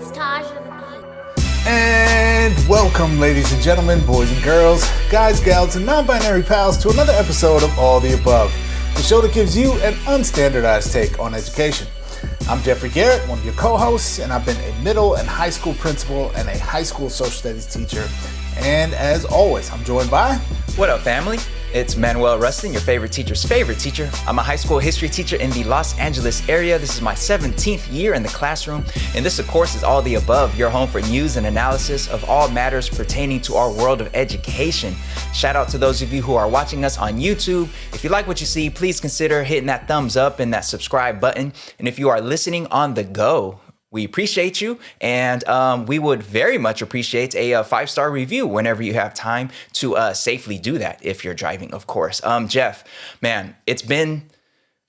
is Taj on the beat. And welcome, ladies and gentlemen, boys and girls, guys, gals, and non-binary pals to another episode of All the Above, the show that gives you an unstandardized take on education. I'm Jeffrey Garrett, one of your co-hosts, and I've been a middle and high school principal and a high school social studies teacher. And as always, I'm joined by... What up, family? It's Manuel, your favorite teacher's favorite teacher. I'm a high school history teacher in the Los Angeles area. This is my 17th year in the classroom. And this, of course, is All the Above, your home for news and analysis of all matters pertaining to our world of education. Shout out to those of you who are watching us on YouTube. If you like what you see, please consider hitting that thumbs up and that subscribe button. And if you are listening on the go, we appreciate you, and we would very much appreciate a 5-star review whenever you have time to safely do that, if you're driving, of course. Jeff, man, it's been,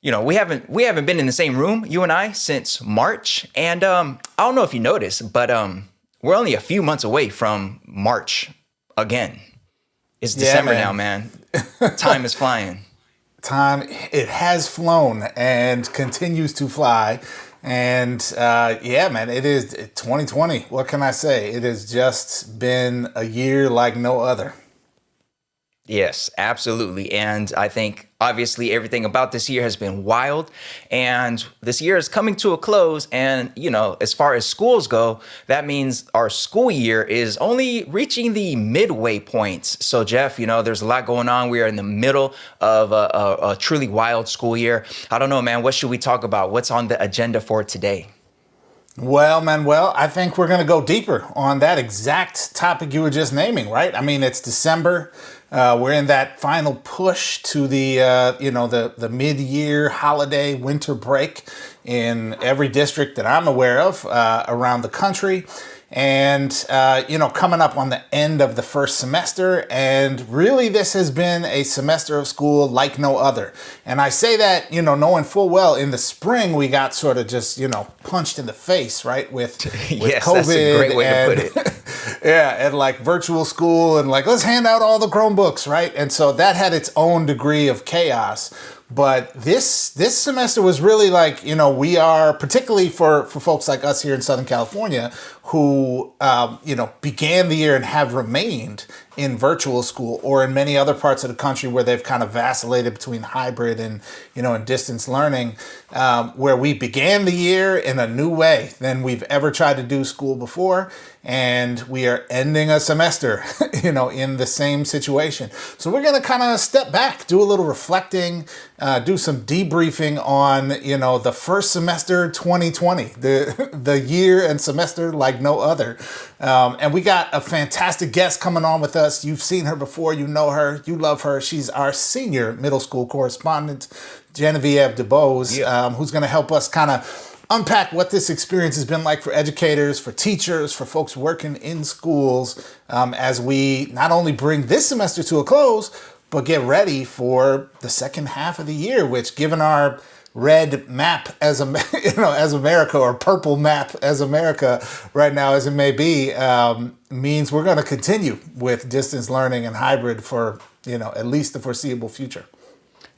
we haven't been in the same room, you and I, since March, and I don't know if you noticed, but we're only a few months away from March again. It's December now, man. Time is flying. Time, it has flown and continues to fly. And man, it is 2020. What can I say? It has just been a year like no other. Yes, absolutely. And I think obviously everything about this year has been wild, and this year is coming to a close. And, as far as schools go, that means our school year is only reaching the midway points. So, Jeff, there's a lot going on. We are in the middle of a truly wild school year. I don't know, man. What should we talk about? What's on the agenda for today? Well, Manuel, I think we're going to go deeper on that exact topic you were just naming, right? I mean, it's December. We're in that final push to the mid-year holiday winter break in every district that I'm aware of around the country. And, coming up on the end of the first semester. And really, this has been a semester of school like no other. And I say that, knowing full well in the spring, we got sort of just, punched in the face, right? With yes, COVID. That's a great way to put it. Yeah, and like virtual school and like, let's hand out all the Chromebooks, right? And so that had its own degree of chaos. But this semester was really like, we are, particularly for folks like us here in Southern California, who, began the year and have remained in virtual school, or in many other parts of the country where they've kind of vacillated between hybrid and, and distance learning, where we began the year in a new way than we've ever tried to do school before. And we are ending a semester, in the same situation. So we're going to kind of step back, do a little reflecting, do some debriefing on, the first semester 2020, the year and semester like no other. And we got a fantastic guest coming on with us. You've seen her before. You know her. You love her. She's our senior middle school correspondent, Geneviève DeBose, who's going to help us kind of unpack what this experience has been like for educators, for teachers, for folks working in schools, as we not only bring this semester to a close, but get ready for the second half of the year, which, given our red map as America, or purple map as America right now, as it may be, means we're going to continue with distance learning and hybrid for, at least the foreseeable future.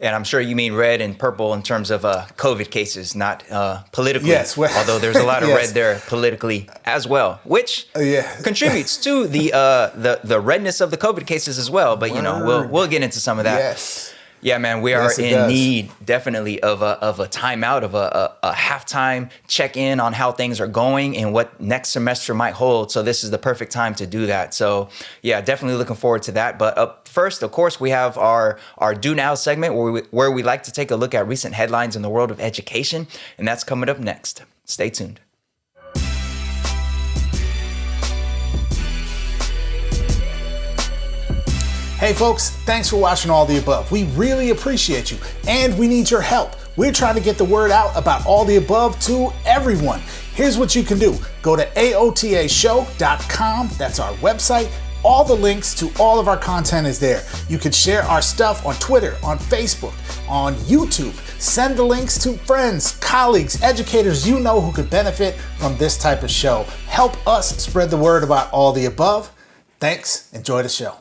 And I'm sure you mean red and purple in terms of COVID cases, not politically. Yes. Although there's a lot of yes. red there politically as well, which contributes to the redness of the COVID cases as well. But we'll get into some of that. Yes. Yeah, man, we are in need definitely of a timeout, of a halftime check-in on how things are going and what next semester might hold. So this is the perfect time to do that. So yeah, definitely looking forward to that. But up first, of course, we have our Do Now segment where we like to take a look at recent headlines in the world of education. And that's coming up next. Stay tuned. Hey folks, thanks for watching All the Above. We really appreciate you, and we need your help. We're trying to get the word out about All the Above to everyone. Here's what you can do. Go to aotashow.com. That's our website. All the links to all of our content is there. You can share our stuff on Twitter, on Facebook, on YouTube. Send the links to friends, colleagues, educators you know who could benefit from this type of show. Help us spread the word about All the Above. Thanks. Enjoy the show.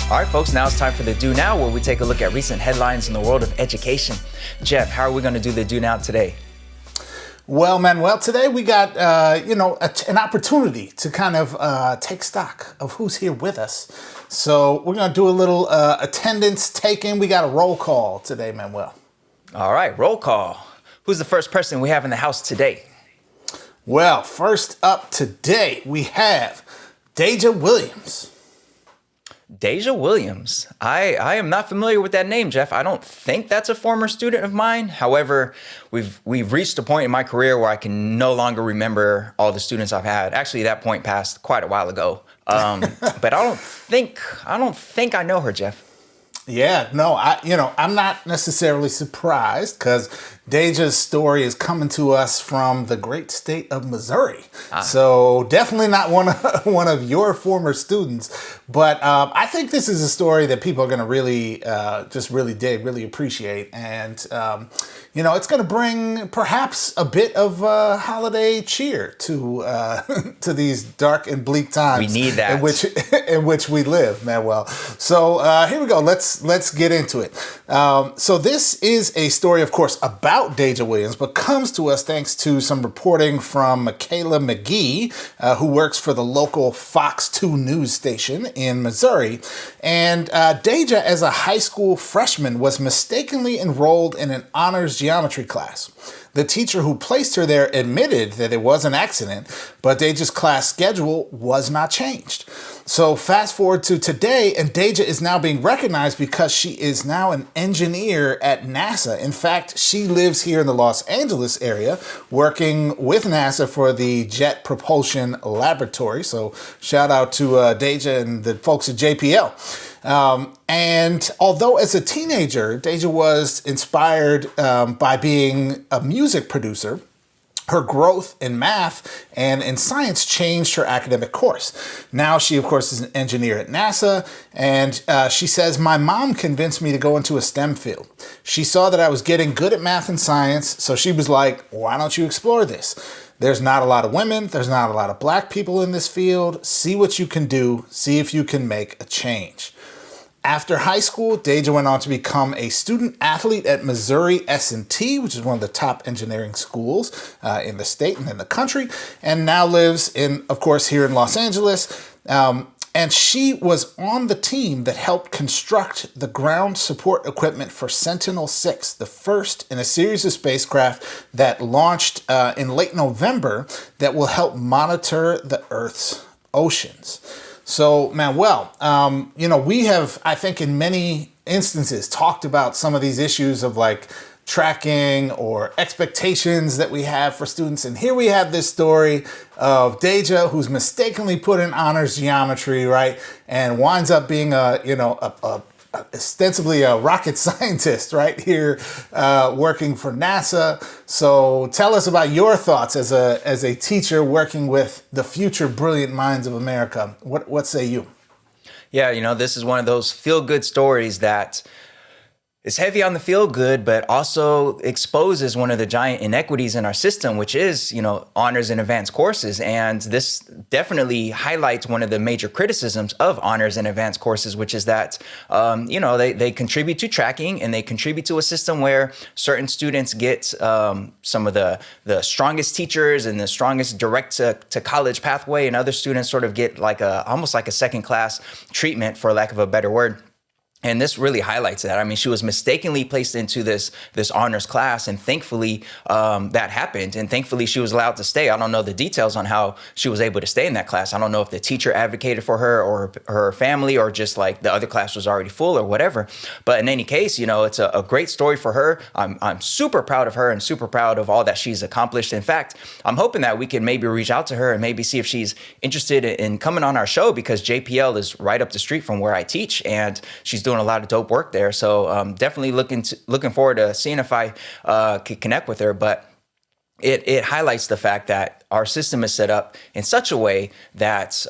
All right, folks, now it's time for the Do Now, where we take a look at recent headlines in the world of education. Jeff, how are we going to do the Do Now today? Well, Manuel, today we got, an opportunity to kind of take stock of who's here with us. So we're going to do a little attendance taking. We got a roll call today, Manuel. All right, roll call. Who's the first person we have in the house today? Well, first up today, we have Deja Williams. Deja Williams. I am not familiar with that name, Jeff. I don't think that's a former student of mine. However, we've reached a point in my career where I can no longer remember all the students I've had. Actually, that point passed quite a while ago. But I don't think I know her, Jeff. Yeah, no, I'm not necessarily surprised because Deja's story is coming to us from the great state of Missouri. So definitely not one of your former students. But I think this is a story that people are going to really really appreciate. And, it's going to bring perhaps a bit of holiday cheer to these dark and bleak times. We need that. In which we live, Manuel. So here we go. Let's get into it. So this is a story, of course, about Deja Williams, but comes to us thanks to some reporting from Michaela McGee, who works for the local Fox 2 news station in Missouri. And Deja, as a high school freshman, was mistakenly enrolled in an honors geometry class. The teacher who placed her there admitted that it was an accident, but Deja's class schedule was not changed. So fast forward to today, and Deja is now being recognized because she is now an engineer at NASA. In fact, she lives here in the Los Angeles area, working with NASA for the Jet Propulsion Laboratory. So shout out to Deja and the folks at JPL. And although as a teenager, Deja was inspired by being a music producer, her growth in math and in science changed her academic course. Now she, of course, is an engineer at NASA, and she says, "My mom convinced me to go into a STEM field. She saw that I was getting good at math and science, so she was like, why don't you explore this? There's not a lot of women, there's not a lot of black people in this field. See what you can do, see if you can make a change." After high school, Deja went on to become a student athlete at Missouri S&T, which is one of the top engineering schools in the state and in the country, and now lives in, of course, here in Los Angeles. And she was on the team that helped construct the ground support equipment for Sentinel-6, the first in a series of spacecraft that launched in late November that will help monitor the Earth's oceans. So, Manuel, we have, I think, in many instances talked about some of these issues of like tracking or expectations that we have for students. And here we have this story of Deja, who's mistakenly put in honors geometry, right? And winds up being ostensibly a rocket scientist right here working for NASA. So tell us about your thoughts as a teacher working with the future brilliant minds of America. What say you? Yeah, this is one of those feel-good stories that is heavy on the feel good, but also exposes one of the giant inequities in our system, which is, honors and advanced courses. And this definitely highlights one of the major criticisms of honors and advanced courses, which is that, they contribute to tracking and they contribute to a system where certain students get some of the strongest teachers and the strongest direct to college pathway, and other students sort of get almost like a second class treatment, for lack of a better word. And this really highlights that. I mean, she was mistakenly placed into this honors class, and thankfully that happened. And thankfully she was allowed to stay. I don't know the details on how she was able to stay in that class. I don't know if the teacher advocated for her or her family, or just like the other class was already full or whatever. But in any case, it's a great story for her. I'm super proud of her and super proud of all that she's accomplished. In fact, I'm hoping that we can maybe reach out to her and maybe see if she's interested in coming on our show, because JPL is right up the street from where I teach, and she's doing a lot of dope work there. So definitely looking forward to seeing if I could connect with her. But it highlights the fact that our system is set up in such a way that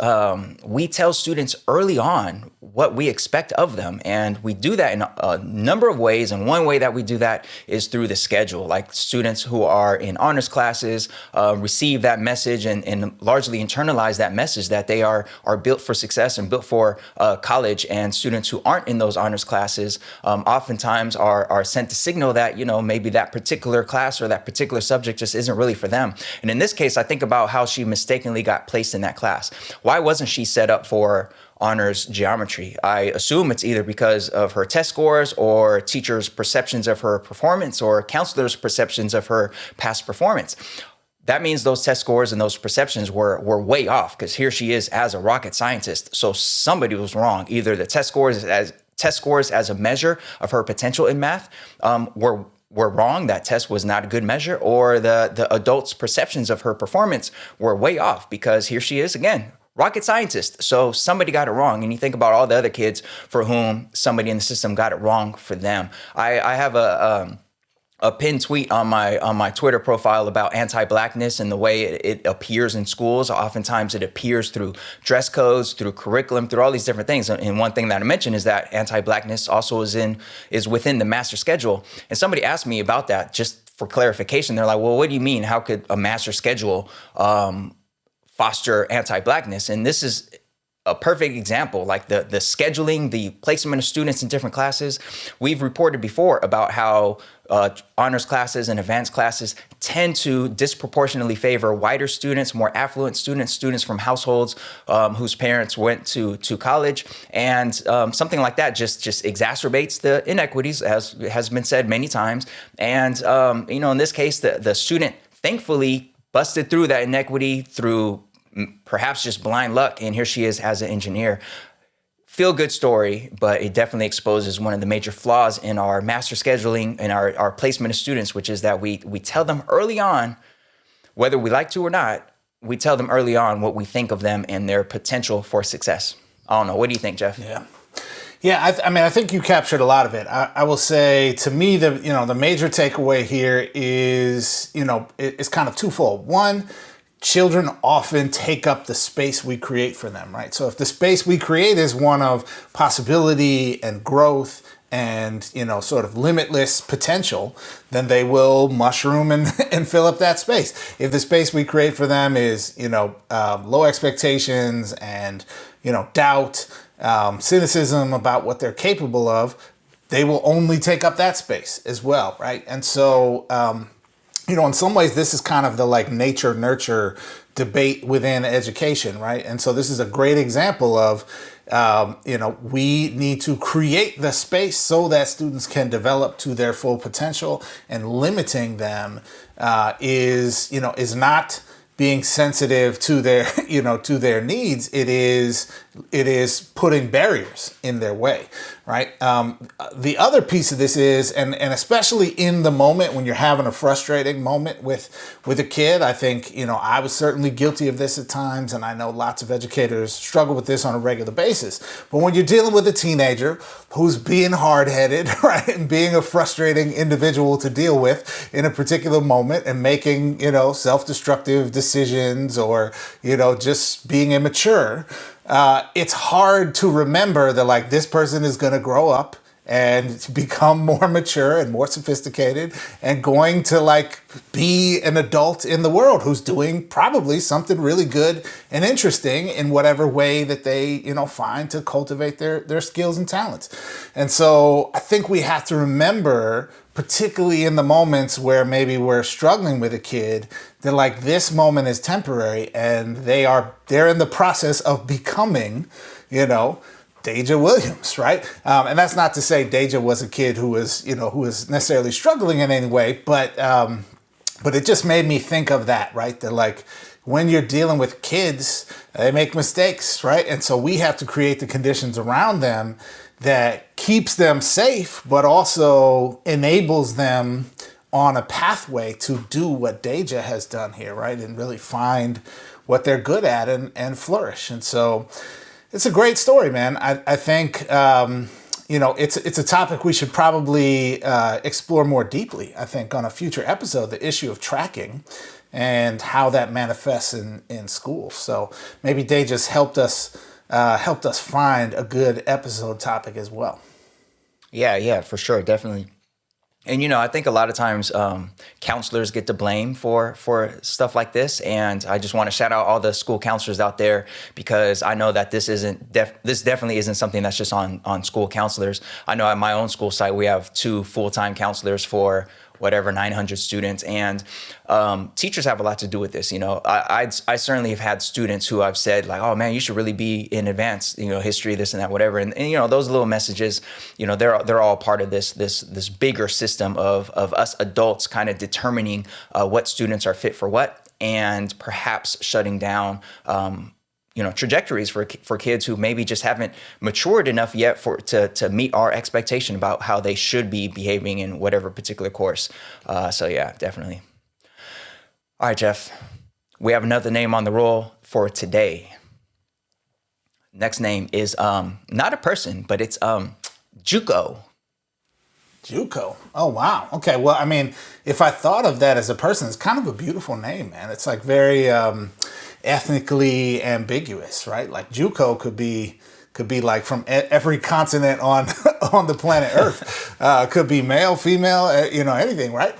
we tell students early on what we expect of them. And we do that in a number of ways. And one way that we do that is through the schedule. Like students who are in honors classes receive that message and largely internalize that message that they are built for success and built for college. And students who aren't in those honors classes oftentimes are sent to signal that, maybe that particular class or that particular subject just isn't really for them. And in this case, I think about how she mistakenly got placed in that class. Why wasn't she set up for honors geometry? I assume it's either because of her test scores or teachers' perceptions of her performance or counselors' perceptions of her past performance. That means those test scores and those perceptions were way off, because here she is as a rocket scientist. So somebody was wrong. Either the test scores as a measure of her potential in math were wrong, that test was not a good measure, or the adults' perceptions of her performance were way off, because here she is again, rocket scientist. So somebody got it wrong. And you think about all the other kids for whom somebody in the system got it wrong for them. I have a pinned tweet on my Twitter profile about anti-Blackness and the way it appears in schools. Oftentimes it appears through dress codes, through curriculum, through all these different things. And one thing that I mentioned is that anti-Blackness also is within the master schedule. And somebody asked me about that just for clarification. They're like, well, what do you mean? How could a master schedule foster anti-Blackness? And this is a perfect example, like the scheduling, the placement of students in different classes. We've reported before about how honors classes and advanced classes tend to disproportionately favor whiter students, more affluent students from households whose parents went to college. And something like that just exacerbates the inequities, as has been said many times. And, in this case, the student thankfully busted through that inequity through perhaps just blind luck. And here she is as an engineer. Feel good story, but it definitely exposes one of the major flaws in our master scheduling and our placement of students, which is that we tell them early on, whether we like to or not, we tell them early on what we think of them and their potential for success. I don't know. What do you think, Jeff? Yeah, I think you captured a lot of it. I will say, to me, the major takeaway here is, it's kind of twofold. One, children often take up the space we create for them, right? So if the space we create is one of possibility and growth and, sort of limitless potential, then they will mushroom and fill up that space. If the space we create for them is, low expectations and, doubt, cynicism about what they're capable of, they will only take up that space as well, right? And so, in some ways, this is kind of the nature-nurture debate within education, right? And so this is a great example of, we need to create the space so that students can develop to their full potential, and limiting them is not being sensitive to their, to their needs. It is putting barriers in their way, right? The other piece of this is, and especially in the moment when you're having a frustrating moment with a kid, I think, I was certainly guilty of this at times, and I know lots of educators struggle with this on a regular basis. But when you're dealing with a teenager who's being hard-headed, right, and being a frustrating individual to deal with in a particular moment and making, self-destructive decisions or, just being immature, it's hard to remember that this person is going to grow up and become more mature and more sophisticated and going to be an adult in the world who's doing probably something really good and interesting in whatever way that they, find to cultivate their skills and talents. And so I think we have to remember, particularly in the moments where maybe we're struggling with a kid, that this moment is temporary and they're in the process of becoming, Deja Williams, right? And that's not to say Deja was a kid who was necessarily struggling in any way, but it just made me think of that, right? That when you're dealing with kids, they make mistakes, right? And so we have to create the conditions around them that keeps them safe, but also enables them on a pathway to do what Deja has done here, right? And really find what they're good at and flourish. And so it's a great story, man. I think, it's a topic we should probably explore more deeply, I think, on a future episode, the issue of tracking. and how that manifests in schools. So maybe they just helped us find a good episode topic as well. Yeah, for sure, definitely. And I think a lot of times counselors get to blame for stuff like this, and I just want to shout out all the school counselors out there, because I know that this definitely isn't something that's just on school counselors. I know at my own school site we have 2 full-time counselors for whatever 900 students, and teachers have a lot to do with this. I certainly have had students who I've said like, oh man, you should really be in advanced history, this and that, whatever, and those little messages, they're all part of this bigger system of us adults kind of determining what students are fit for what, and perhaps shutting down trajectories for kids who maybe just haven't matured enough yet to meet our expectation about how they should be behaving in whatever particular course. So yeah, definitely. All right, Jeff, we have another name on the roll for today. Next name is not a person, but it's JUCO. JUCO. Oh, wow. Okay. Well, I mean, if I thought of that as a person, it's kind of a beautiful name, man. It's like very ethnically ambiguous, right? Like JUCO could be like from every continent on on the planet Earth. Could be male, female, anything, right?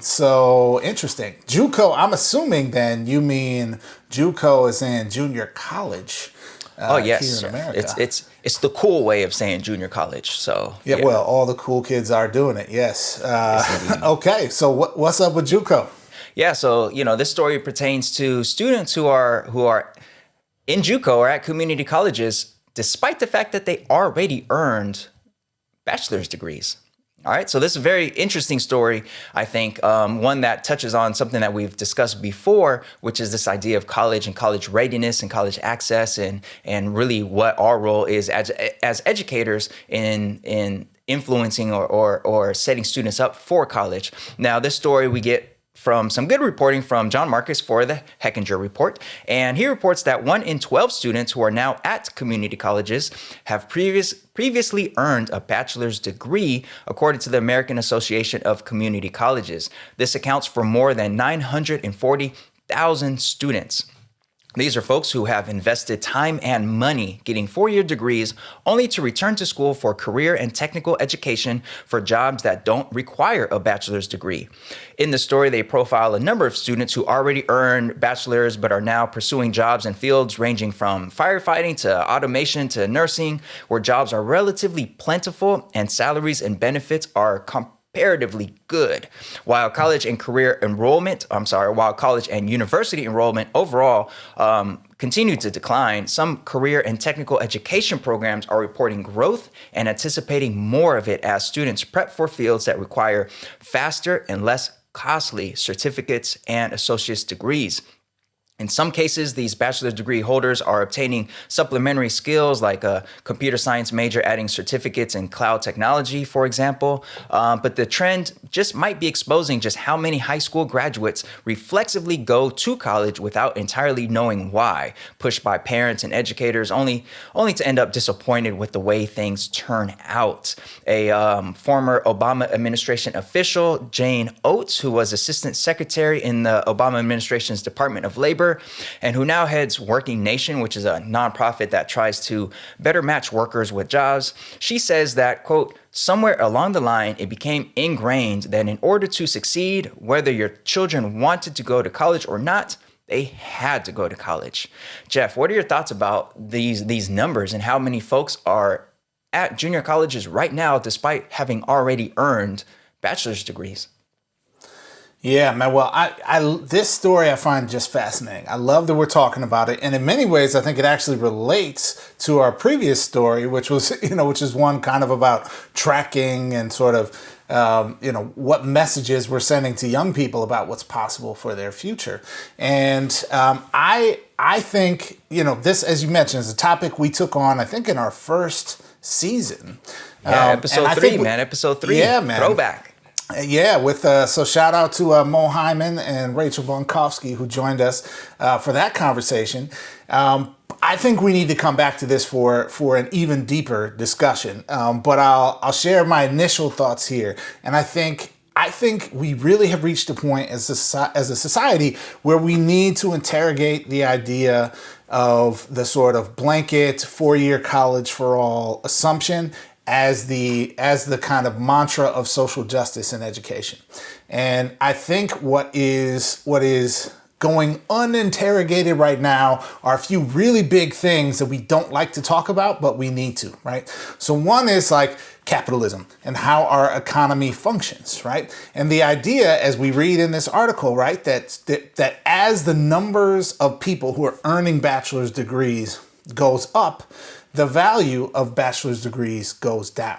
So interesting. JUCO. I'm assuming then you mean JUCO is in junior college. Oh yes, here in America. It's the cool way of saying junior college. So yeah, well, all the cool kids are doing it. Yes. Okay. So what's up with JUCO? Yeah, so this story pertains to students who are in JUCO or at community colleges, despite the fact that they already earned bachelor's degrees. All right, so this is a very interesting story, I think, one that touches on something that we've discussed before, which is this idea of college and college readiness and college access, and really what our role is as educators in influencing or setting students up for college. Now, this story we get from some good reporting from John Marcus for the Hechinger Report. And he reports that 1 in 12 students who are now at community colleges have previously earned a bachelor's degree, according to the American Association of Community Colleges. This accounts for more than 940,000 students. These are folks who have invested time and money getting 4-year degrees only to return to school for career and technical education for jobs that don't require a bachelor's degree. In the story, they profile a number of students who already earned bachelors but are now pursuing jobs in fields ranging from firefighting to automation to nursing, where jobs are relatively plentiful and salaries and benefits are comparatively good. While college and university enrollment overall continue to decline, some career and technical education programs are reporting growth and anticipating more of it as students prep for fields that require faster and less costly certificates and associate's degrees. In some cases, these bachelor's degree holders are obtaining supplementary skills like a computer science major adding certificates in cloud technology, for example. But the trend just might be exposing just how many high school graduates reflexively go to college without entirely knowing why, pushed by parents and educators, only to end up disappointed with the way things turn out. A former Obama administration official, Jane Oates, who was assistant secretary in the Obama administration's Department of Labor, and who now heads Working Nation, which is a nonprofit that tries to better match workers with jobs. She says that, quote, somewhere along the line, it became ingrained that in order to succeed, whether your children wanted to go to college or not, they had to go to college. Jeff, what are your thoughts about these numbers and how many folks are at junior colleges right now, despite having already earned bachelor's degrees? Yeah, man. Well, this story I find just fascinating. I love that we're talking about it, and in many ways, I think it actually relates to our previous story, which was, which is one kind of about tracking and sort of, what messages we're sending to young people about what's possible for their future. And I think, this, as you mentioned, is a topic we took on, I think, in our first season. Yeah, episode 3, man. Episode 3. Yeah, man. Throwback. Yeah, so shout out to Mo Hyman and Rachel Bonkowski who joined us for that conversation. I think we need to come back to this for an even deeper discussion. But I'll share my initial thoughts here, and I think I think we really have reached a point as a society where we need to interrogate the idea of the sort of blanket 4-year college for all assumption as the kind of mantra of social justice in education. And I think what is going uninterrogated right now are a few really big things that we don't like to talk about, but we need to, right? So one is like capitalism and how our economy functions, right? And the idea, as we read in this article, right, that as the numbers of people who are earning bachelor's degrees goes up, the value of bachelor's degrees goes down.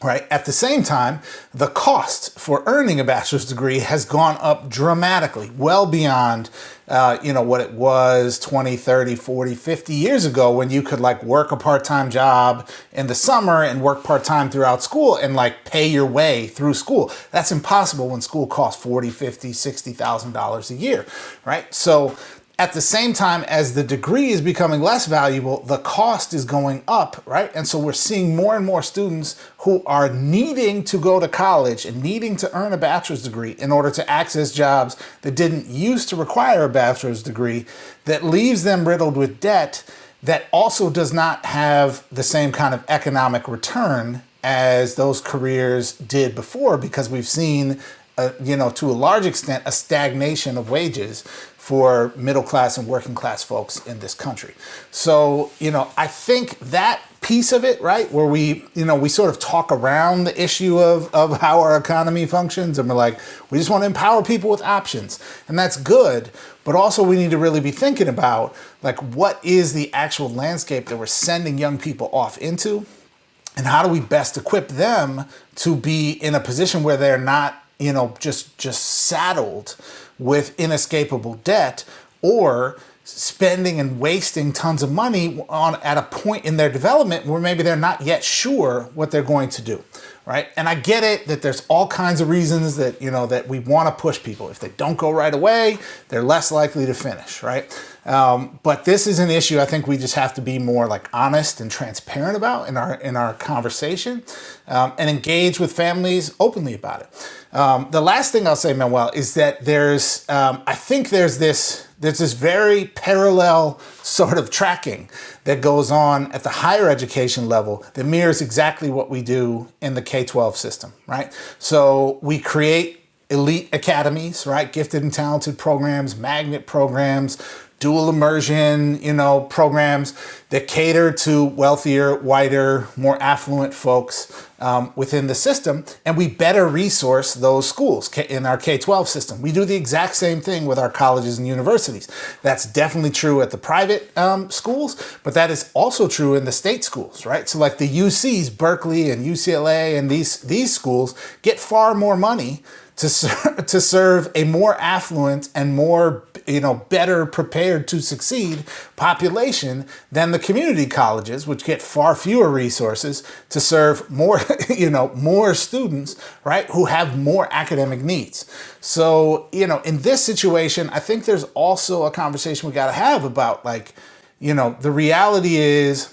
Right. At the same time, the cost for earning a bachelor's degree has gone up dramatically, well beyond, what it was 20, 30, 40, 50 years ago when you could like work a part-time job in the summer and work part-time throughout school and like pay your way through school. That's impossible when school costs $40, $50, $60,000 a year. Right. So at the same time as the degree is becoming less valuable, the cost is going up, right? And so we're seeing more and more students who are needing to go to college and needing to earn a bachelor's degree in order to access jobs that didn't used to require a bachelor's degree, that leaves them riddled with debt that also does not have the same kind of economic return as those careers did before, because we've seen, to a large extent, a stagnation of wages for middle class and working class folks in this country. So, I think that piece of it, right, where we sort of talk around the issue of how our economy functions, and we're like, we just want to empower people with options, and that's good, but also we need to really be thinking about like, what is the actual landscape that we're sending young people off into, and how do we best equip them to be in a position where they're not, just saddled with inescapable debt, or spending and wasting tons of money at a point in their development where maybe they're not yet sure what they're going to do, right? And I get it that there's all kinds of reasons that, that we want to push people. If they don't go right away, they're less likely to finish, right? But this is an issue I think we just have to be more like honest and transparent about in our conversation, and engage with families openly about it. The last thing I'll say, Manuel, is that there's this very parallel sort of tracking that goes on at the higher education level that mirrors exactly what we do in the K-12 system, right? So we create elite academies, right? Gifted and talented programs, magnet programs, dual immersion, programs that cater to wealthier, whiter, more affluent folks within the system, and we better resource those schools in our K-12 system. We do the exact same thing with our colleges and universities. That's definitely true at the private schools, but that is also true in the state schools, right? So like the UCs, Berkeley and UCLA, and these schools get far more money to serve a more affluent and more, better prepared to succeed population than the community colleges, which get far fewer resources to serve more, more students, right, who have more academic needs. So, in this situation, I think there's also a conversation we got to have about the reality is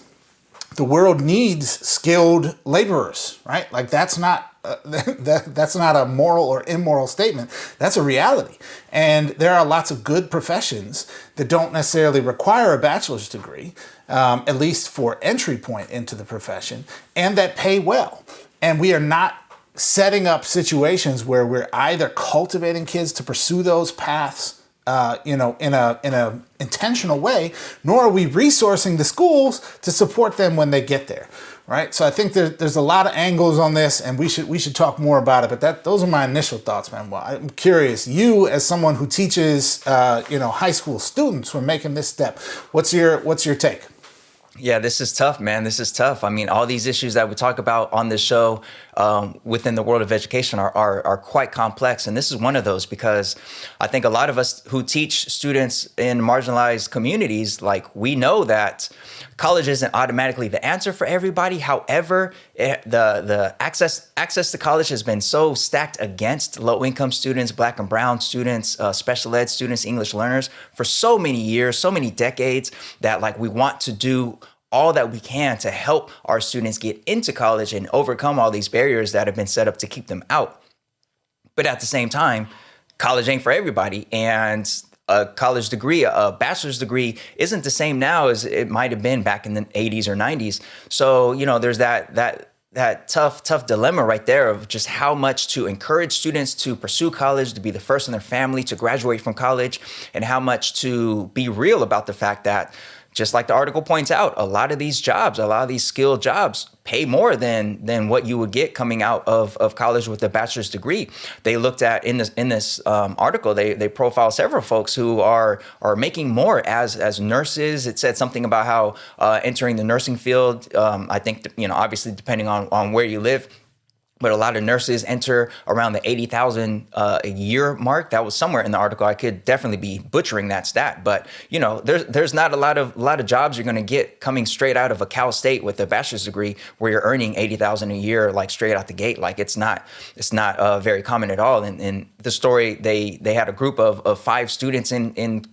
the world needs skilled laborers, right? Like that's not that's not a moral or immoral statement. That's a reality. And there are lots of good professions that don't necessarily require a bachelor's degree, at least for entry point into the profession, and that pay well. And we are not setting up situations where we're either cultivating kids to pursue those paths in a intentional way, nor are we resourcing the schools to support them when they get there, right? So I think there's a lot of angles on this, and we should talk more about it. But those are my initial thoughts, man. Well, I'm curious, you as someone who teaches high school students who are making this step, what's your take? Yeah, this is tough, man. This is tough. I mean, all these issues that we talk about on this show within the world of education are quite complex. And this is one of those, because I think a lot of us who teach students in marginalized communities, we know that college isn't automatically the answer for everybody. However, the access to college has been so stacked against low-income students, Black and brown students, special ed students, English learners for so many years, so many decades, that we want to do all that we can to help our students get into college and overcome all these barriers that have been set up to keep them out. But at the same time, college ain't for everybody. And a college degree, a bachelor's degree, isn't the same now as it might have been back in the 80s or 90s. So, there's that tough dilemma right there of just how much to encourage students to pursue college, to be the first in their family to graduate from college, and how much to be real about the fact that, just like the article points out, a lot of these jobs, a lot of these skilled jobs pay more than what you would get coming out of college with a bachelor's degree. They looked at in this article, they profile several folks who are making more as nurses. It said something about how entering the nursing field, I think, obviously depending on where you live, but a lot of nurses enter around the 80,000 a year mark. That was somewhere in the article. I could definitely be butchering that stat, but there's not a lot of jobs you're going to get coming straight out of a Cal State with a bachelor's degree where you're earning 80,000 a year, like straight out the gate. Like it's not very common at all. In the story, they had a group of 5 students in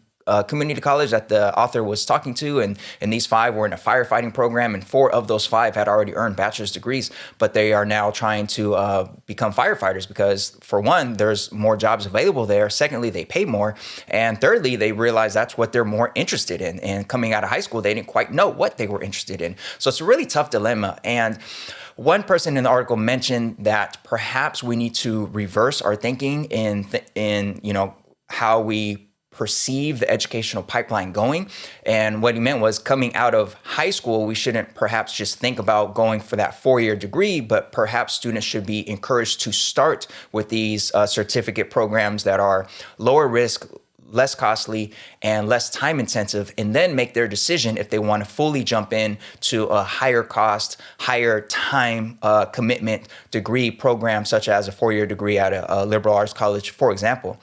community college that the author was talking to, and these 5 were in a firefighting program, and 4 of those 5 had already earned bachelor's degrees, but they are now trying to become firefighters because, for one, there's more jobs available there. Secondly, they pay more, and thirdly, they realize that's what they're more interested in. And coming out of high school, they didn't quite know what they were interested in. So it's a really tough dilemma. And one person in the article mentioned that perhaps we need to reverse our thinking in how we perceive the educational pipeline going. And what he meant was, coming out of high school, we shouldn't perhaps just think about going for that 4-year degree, but perhaps students should be encouraged to start with these certificate programs that are lower risk, less costly, and less time intensive, and then make their decision if they want to fully jump in to a higher cost, higher time commitment degree program, such as a 4-year degree at a liberal arts college, for example.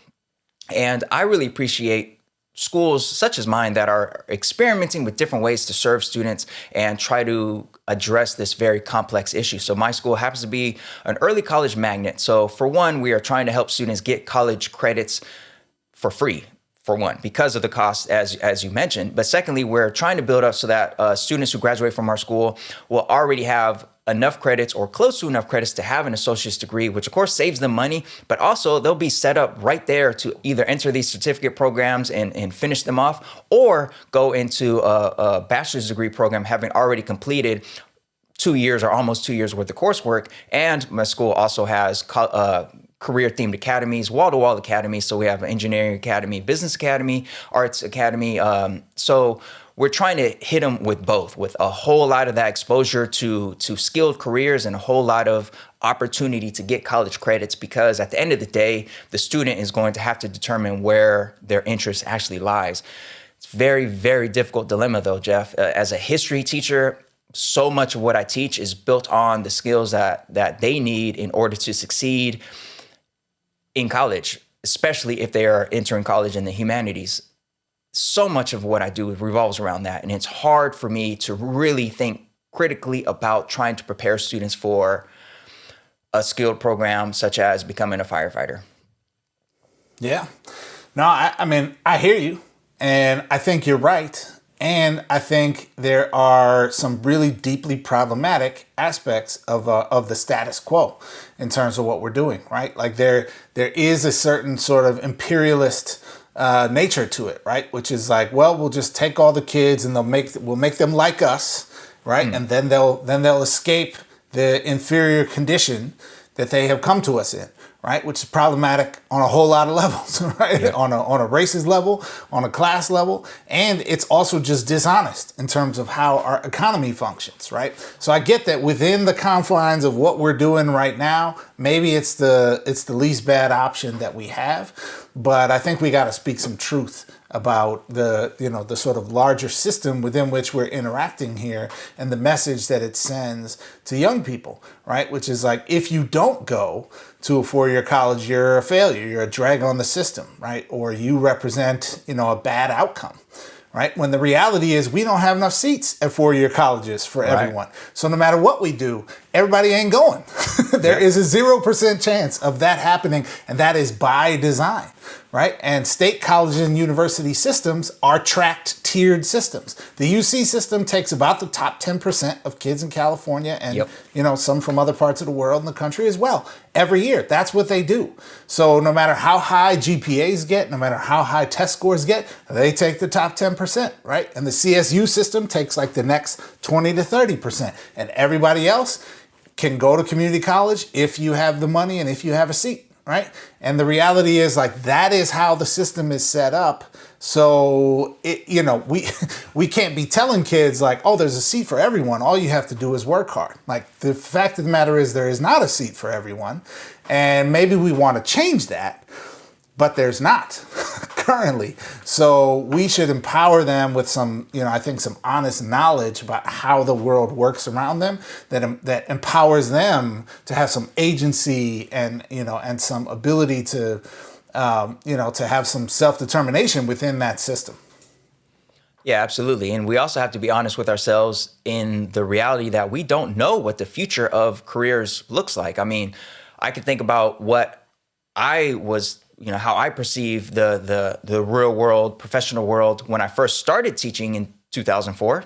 And I really appreciate schools such as mine that are experimenting with different ways to serve students and try to address this very complex issue. So my school happens to be an early college magnet. So for one, we are trying to help students get college credits for free, for one, because of the cost, as you mentioned. But secondly, we're trying to build up so that students who graduate from our school will already have enough credits or close to enough credits to have an associate's degree, which of course saves them money, but also they'll be set up right there to either enter these certificate programs and finish them off, or go into a bachelor's degree program having already completed 2 years or almost 2 years worth of coursework. And my school also has career-themed academies, wall-to-wall academies. So we have an engineering academy, business academy, arts academy. So we're trying to hit them with both, with a whole lot of that exposure to skilled careers and a whole lot of opportunity to get college credits, because at the end of the day, the student is going to have to determine where their interest actually lies. It's very, very difficult dilemma though, Jeff. As a history teacher, so much of what I teach is built on the skills that they need in order to succeed in college, especially if they are entering college in the humanities. So much of what I do revolves around that. And it's hard for me to really think critically about trying to prepare students for a skilled program such as becoming a firefighter. Yeah. No, I mean, I hear you. And I think you're right. And I think there are some really deeply problematic aspects of the status quo in terms of what we're doing, right? Like there is a certain sort of imperialist nature to it, right? Which is like, well, we'll just take all the kids and we'll make them like us, right? And then they'll escape the inferior condition that they have come to us in, right? Which is problematic on a whole lot of levels, right? Yeah. On a racist level, on a class level, and it's also just dishonest in terms of how our economy functions, right? So I get that within the confines of what we're doing right now, maybe it's the least bad option that we have, but I think we got to speak some truth about the sort of larger system within which we're interacting here and the message that it sends to young people, right? Which is like, if you don't go to a 4-year college, you're a failure, you're a drag on the system, right? Or you represent, a bad outcome, right? When the reality is we don't have enough seats at 4-year colleges for everyone. So no matter what we do, everybody ain't going, There is a 0% chance of that happening, and that is by design, right? And state colleges and university systems are tracked tiered systems. The UC system takes about the top 10% of kids in California and some from other parts of the world and the country as well. Every year, that's what they do. So no matter how high GPAs get, no matter how high test scores get, they take the top 10%, right? And the CSU system takes like the next 20 to 30%. And everybody else can go to community college if you have the money and if you have a seat, right? And the reality is like that is how the system is set up. So we can't be telling kids like, oh, there's a seat for everyone. All you have to do is work hard. Like the fact of the matter is there is not a seat for everyone. And maybe we want to change that, but there's not currently. So we should empower them with some, I think some honest knowledge about how the world works around them that empowers them to have some agency and some ability to have some self-determination within that system. Yeah, absolutely. And we also have to be honest with ourselves in the reality that we don't know what the future of careers looks like. I mean, I could think about what I was, how I perceive the real world, professional world when I first started teaching in 2004.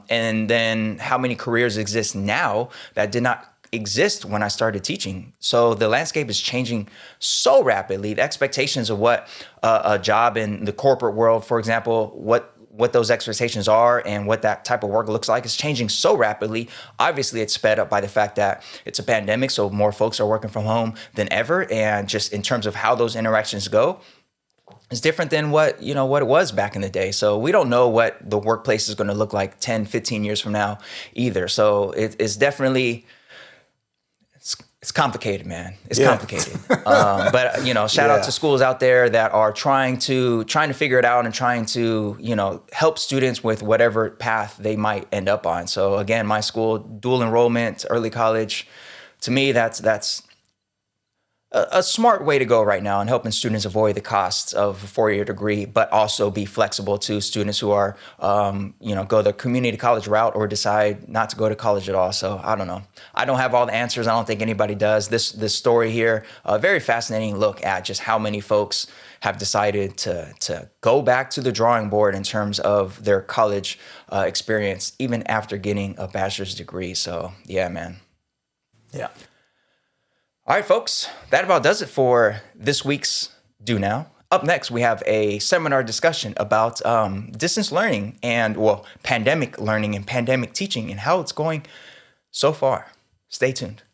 And then how many careers exist now that did not exist when I started teaching. So the landscape is changing so rapidly. The expectations of what a job in the corporate world, for example, what those expectations are and what that type of work looks like is changing so rapidly. Obviously, it's sped up by the fact that it's a pandemic, so more folks are working from home than ever. And just in terms of how those interactions go, it's different than what it was back in the day. So we don't know what the workplace is going to look like 10, 15 years from now either. So it's definitely... It's complicated, man. It's complicated. But shout out to schools out there that are trying to figure it out and trying to, help students with whatever path they might end up on. So again, my school, dual enrollment, early college, to me, that's a smart way to go right now in helping students avoid the costs of a four-year degree, but also be flexible to students who are, go the community college route or decide not to go to college at all. So I don't know. I don't have all the answers. I don't think anybody does. This story here, a very fascinating look at just how many folks have decided to go back to the drawing board in terms of their college experience, even after getting a bachelor's degree. So yeah, man. Yeah. All right, folks, that about does it for this week's Do Now. Up next, we have a seminar discussion about distance learning and, pandemic learning and pandemic teaching and how it's going so far. Stay tuned.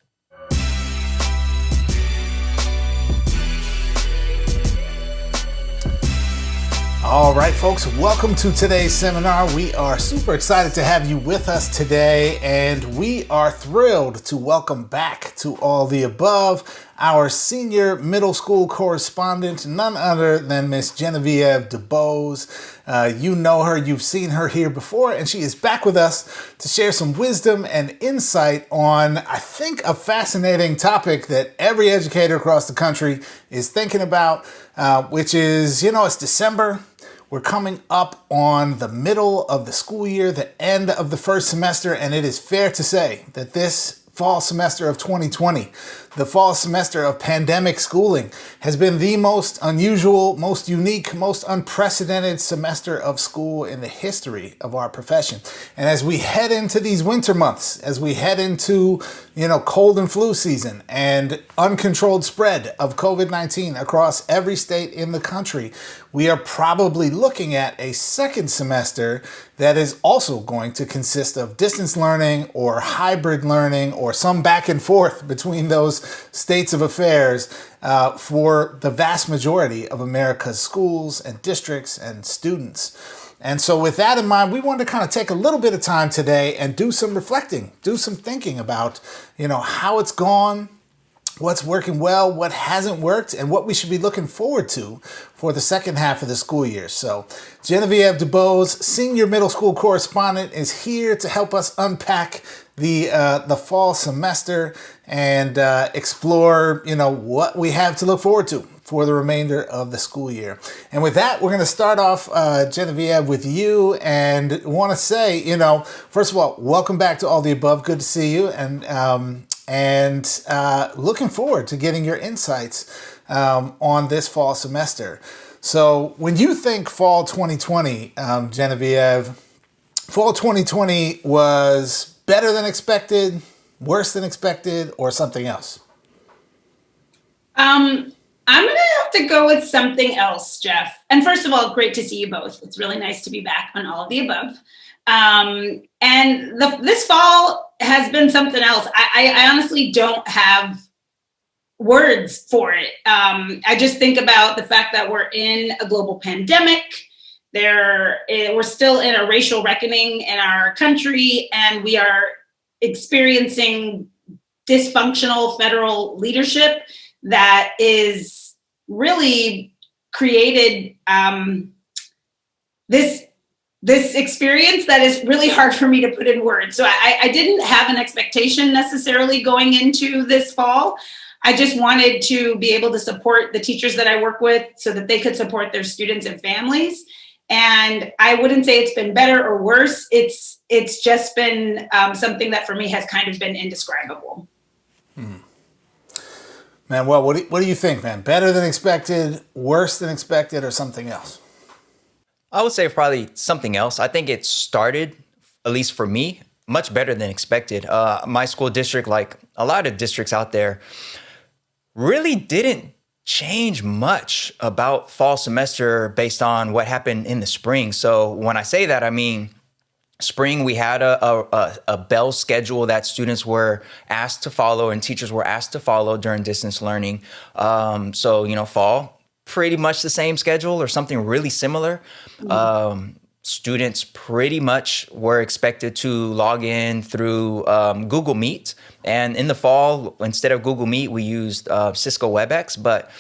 All right, folks, welcome to today's seminar. We are super excited to have you with us today, and we are thrilled to welcome back to All the Above our senior middle school correspondent, none other than Miss Geneviève DeBose. You know her, you've seen her here before, and she is back with us to share some wisdom and insight on, I think, a fascinating topic that every educator across the country is thinking about, which is, it's December. We're coming up on the middle of the school year, the end of the first semester, and it is fair to say that this fall semester of 2020, the fall semester of pandemic schooling, has been the most unusual, most unique, most unprecedented semester of school in the history of our profession. And as we head into these winter months, as we head into, cold and flu season and uncontrolled spread of COVID-19 across every state in the country, we are probably looking at a second semester that is also going to consist of distance learning or hybrid learning or some back and forth between those states of affairs for the vast majority of America's schools and districts and students. And so with that in mind, we wanted to kind of take a little bit of time today and do some reflecting, do some thinking about, how it's gone, what's working well, what hasn't worked, and what we should be looking forward to for the second half of the school year. So Geneviève DeBose, senior middle school correspondent, is here to help us unpack the fall semester and explore, what we have to look forward to for the remainder of the school year. And with that, we're going to start off, Geneviève, with you, and want to say, first of all, welcome back to All the Above. Good to see you, and looking forward to getting your insights on this fall semester. So when you think fall 2020, Geneviève, fall 2020 was better than expected, worse than expected, or something else? I'm going to have to go with something else, Jeff. And first of all, great to see you both. It's really nice to be back on All of the Above. This fall has been something else. I honestly don't have words for it. I just think about the fact that we're in a global pandemic. We're still in a racial reckoning in our country, and we are experiencing dysfunctional federal leadership that is really created this experience that is really hard for me to put in words. So I didn't have an expectation necessarily going into this fall. I just wanted to be able to support the teachers that I work with so that they could support their students and families. And I wouldn't say it's been better or worse. It's just been something that for me has kind of been indescribable. Manuel, what do you think, man? Better than expected, worse than expected, or something else? I would say probably something else. I think it started, at least for me, much better than expected. My school district, like a lot of districts out there, really didn't change much about fall semester based on what happened in the spring. So when I say that, I mean, spring, we had a bell schedule that students were asked to follow and teachers were asked to follow during distance learning. Fall, pretty much the same schedule or something really similar. Students pretty much were expected to log in through Google Meet. And in the fall, instead of Google Meet, we used Cisco WebEx. But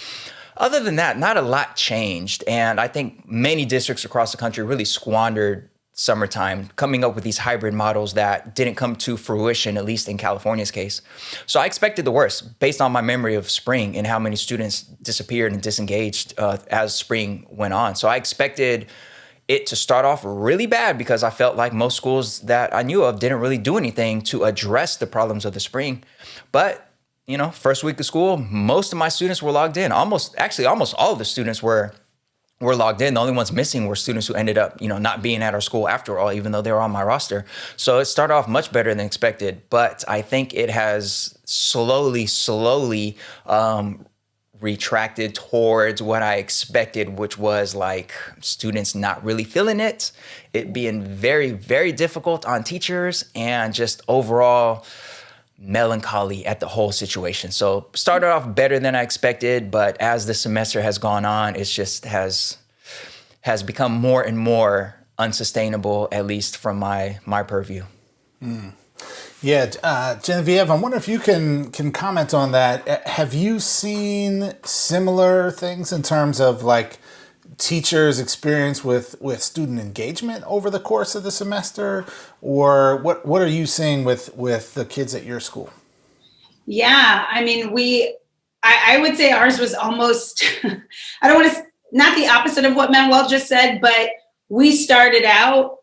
other than that, not a lot changed. And I think many districts across the country really squandered summertime coming up with these hybrid models that didn't come to fruition, at least in California's case. So I expected the worst based on my memory of spring and how many students disappeared and disengaged as spring went on. So I expected it to start off really bad because I felt like most schools that I knew of didn't really do anything to address the problems of the spring. But, first week of school, most of my students were logged in. Almost all of the students were logged in. The only ones missing were students who ended up, not being at our school after all, even though they were on my roster. So it started off much better than expected, but I think it has slowly retracted towards what I expected, which was like students not really feeling it being very, very difficult on teachers, and just overall melancholy at the whole situation. So started off better than I expected, but as the semester has gone on, it just has become more and more unsustainable, at least from my purview. Yeah, Geneviève, I wonder if you can comment on that. Have you seen similar things in terms of like teachers' experience with student engagement over the course of the semester, or what are you seeing with the kids at your school? Yeah, I mean, I would say ours was almost, I don't want to, not the opposite of what Manuel just said, but we started out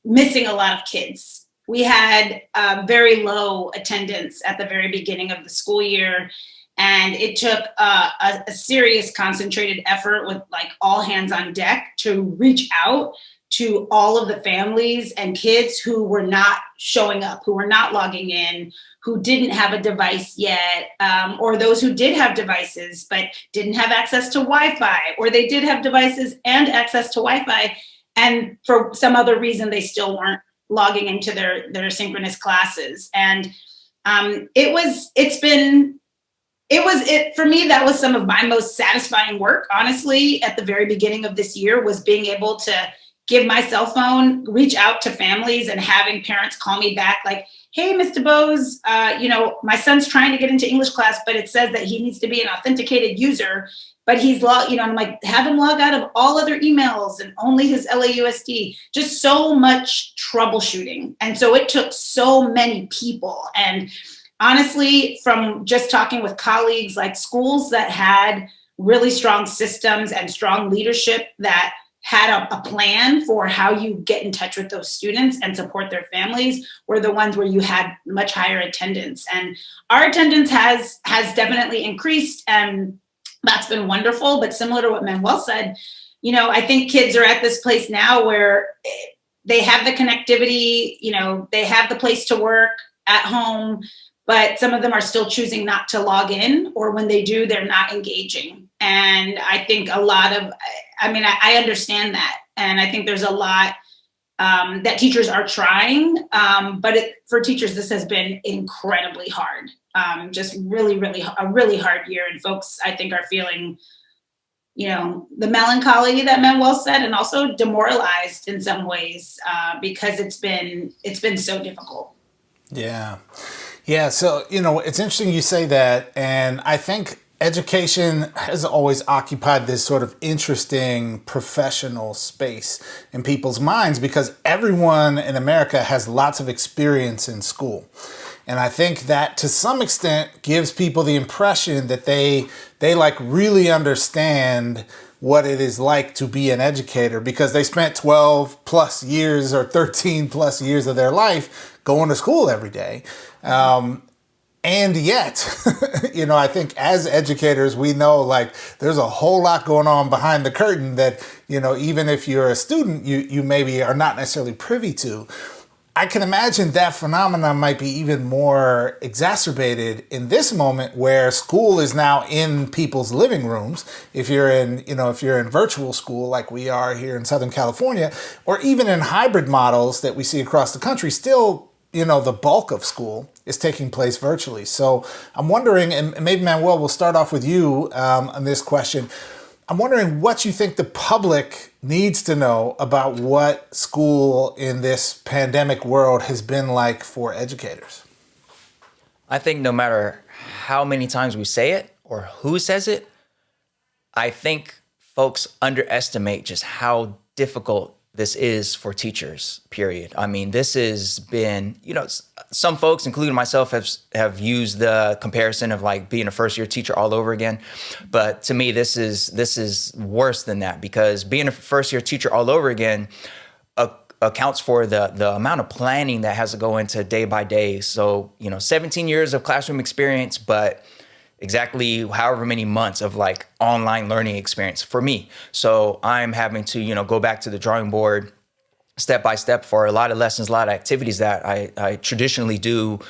missing a lot of kids. We had very low attendance at the very beginning of the school year, and it took a serious concentrated effort with like all hands on deck to reach out to all of the families and kids who were not showing up, who were not logging in, who didn't have a device yet, or those who did have devices but didn't have access to Wi-Fi, or they did have devices and access to Wi-Fi, and for some other reason they still weren't logging into their synchronous classes. And for me, that was some of my most satisfying work, honestly, at the very beginning of this year, was being able to give my cell phone, reach out to families, and having parents call me back like, hey, Ms. DeBose, my son's trying to get into English class, but it says that he needs to be an authenticated user, but he's I'm like, have him log out of all other emails and only his LAUSD. Just so much troubleshooting. And so it took so many people. And honestly, from just talking with colleagues, like schools that had really strong systems and strong leadership that had a plan for how you get in touch with those students and support their families were the ones where you had much higher attendance. And our attendance has definitely increased, and that's been wonderful. But similar to what Manuel said, I think kids are at this place now where they have the connectivity, they have the place to work at home, but some of them are still choosing not to log in, or when they do, they're not engaging. And I think I understand that. And I think there's a lot that teachers are trying, but for teachers, this has been incredibly hard. Just really, really, a really hard year. And folks, I think, are feeling, the melancholy that Manuel said, and also demoralized in some ways because it's been so difficult. Yeah. Yeah. So, it's interesting you say that. And I think education has always occupied this sort of interesting professional space in people's minds because everyone in America has lots of experience in school. And I think that to some extent gives people the impression that they like really understand what it is like to be an educator because they spent 12 plus years or 13 plus years of their life going to school every day. And yet, I think as educators, we know there's a whole lot going on behind the curtain that, even if you're a student, you maybe are not necessarily privy to. I can imagine that phenomenon might be even more exacerbated in this moment where school is now in people's living rooms. If you're in virtual school like we are here in Southern California, or even in hybrid models that we see across the country, still, the bulk of school is taking place virtually. So I'm wondering, and maybe Manuel, we'll start off with you on this question. I'm wondering what you think the public needs to know about what school in this pandemic world has been like for educators. I think no matter how many times we say it or who says it, I think folks underestimate just how difficult this is for teachers, period. I mean, this has been, some folks, including myself, have used the comparison of being a first year teacher all over again. But to me, this is worse than that because being a first year teacher all over again accounts for the amount of planning that has to go into day by day. So, 17 years of classroom experience, but exactly however many months of online learning experience for me. So I'm having to, go back to the drawing board step by step for a lot of lessons, a lot of activities that I traditionally do,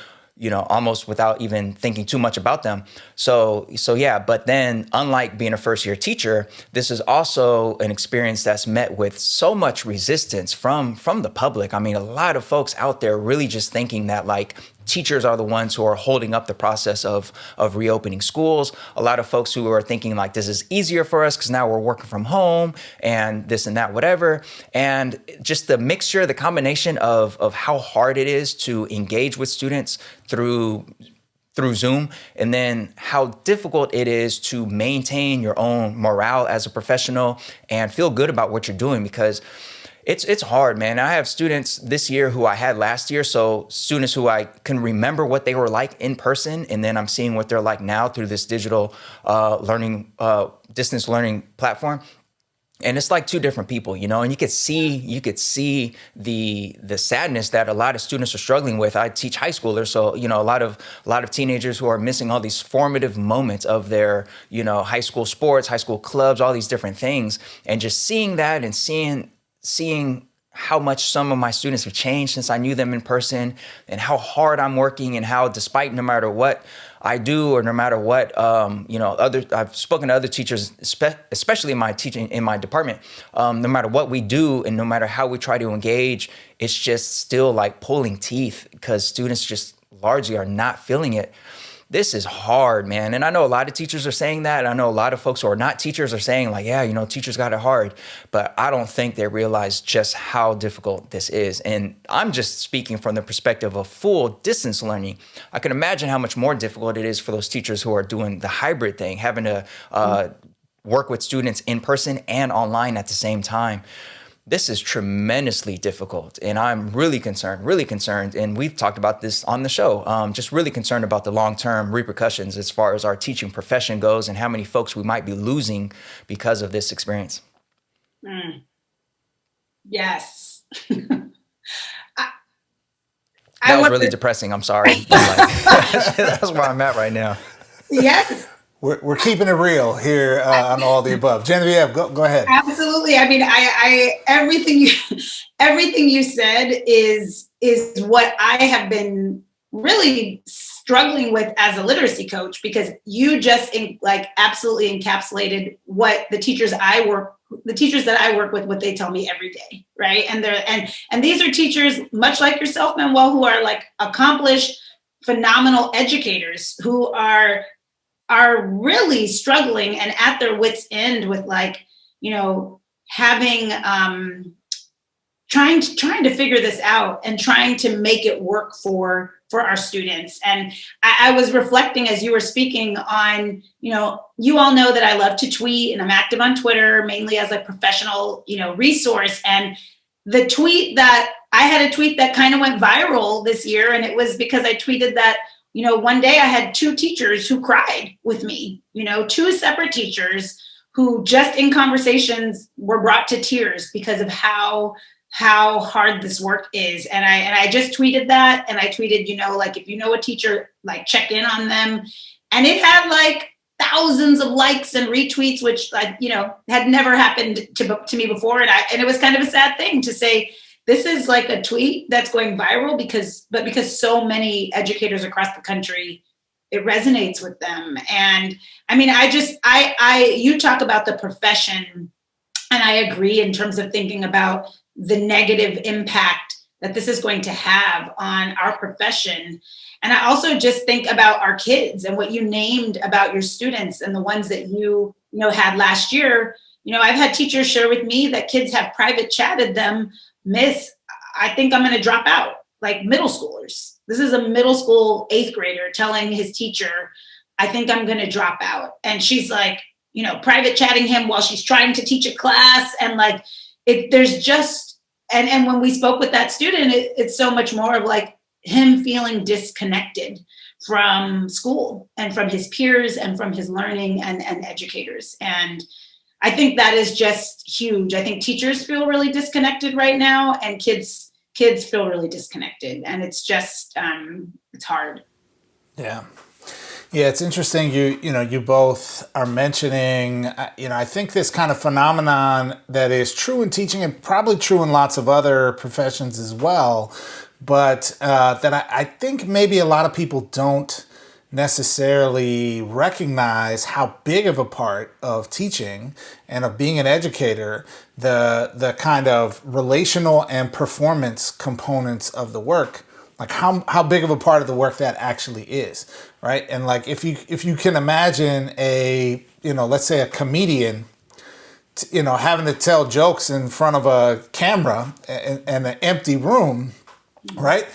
almost without even thinking too much about them. So yeah, but then unlike being a first year teacher, this is also an experience that's met with so much resistance from the public. I mean, a lot of folks out there really just thinking that teachers are the ones who are holding up the process of reopening schools. A lot of folks who are thinking this is easier for us because now we're working from home and this and that, whatever. And just the mixture, the combination of how hard it is to engage with students through Zoom, and then how difficult it is to maintain your own morale as a professional and feel good about what you're doing because it's hard, man. I have students this year who I had last year, so students who I can remember what they were like in person, and then I'm seeing what they're like now through this digital distance learning platform. And it's like two different people, and you could see the sadness that a lot of students are struggling with. I teach high schoolers, so a lot of teenagers who are missing all these formative moments of their high school sports, high school clubs, all these different things, and just seeing that and seeing how much some of my students have changed since I knew them in person, and how hard I'm working, and how despite no matter what I do or no matter what, I've spoken to other teachers, especially in my teaching in my department, no matter what we do and no matter how we try to engage, it's just still pulling teeth because students just largely are not feeling it. This is hard, man. And I know a lot of teachers are saying that. I know a lot of folks who are not teachers are saying teachers got it hard, but I don't think they realize just how difficult this is. And I'm just speaking from the perspective of full distance learning. I can imagine how much more difficult it is for those teachers who are doing the hybrid thing, having to work with students in person and online at the same time. This is tremendously difficult, and I'm really concerned, and we've talked about this on the show, just really concerned about the long-term repercussions as far as our teaching profession goes and how many folks we might be losing because of this experience. Yes. That was really depressing. I'm sorry. That's where I'm at right now. Yes. We're keeping it real here on All the Above. Geneviève, go ahead. Absolutely. I mean, I everything you said is what I have been really struggling with as a literacy coach, because you just absolutely encapsulated what the teachers that I work with, what they tell me every day, right? And these are teachers much like yourself, Manuel, who are like accomplished, phenomenal educators who are really struggling and at their wits' end with having trying to figure this out and trying to make it work for our students. And I was reflecting as you were speaking on, you all know that I love to tweet and I'm active on Twitter, mainly as a professional, resource. And I had a tweet that kind of went viral this year. And it was because I tweeted that, one day I had two teachers who cried with me, two separate teachers who just in conversations were brought to tears because of how hard this work is. And I just tweeted that. And I tweeted, if you know a teacher, check in on them. And it had thousands of likes and retweets, which had never happened to me before. And it was kind of a sad thing to say, this is a tweet that's going viral because so many educators across the country, it resonates with them. And I mean, you talk about the profession, and I agree in terms of thinking about the negative impact that this is going to have on our profession. And I also just think about our kids and what you named about your students and the ones that you had last year. I've had teachers share with me that kids have private chatted them, Miss, I think I'm going to drop out, middle schoolers. This is a middle school 8th grader telling his teacher, I think I'm going to drop out. And she's private chatting him while she's trying to teach a class. And there's just, and when we spoke with that student, it's so much more of him feeling disconnected from school and from his peers and from his learning and educators. And I think that is just huge. I think teachers feel really disconnected right now, and kids feel really disconnected. And it's just, it's hard. Yeah. Yeah, it's interesting. You both are mentioning, I think this kind of phenomenon that is true in teaching and probably true in lots of other professions as well, but that I think maybe a lot of people don't necessarily recognize how big of a part of teaching and of being an educator, the kind of relational and performance components of the work, how big of a part of the work that actually is, right? And if you can imagine let's say a comedian, having to tell jokes in front of a camera and an empty room, right?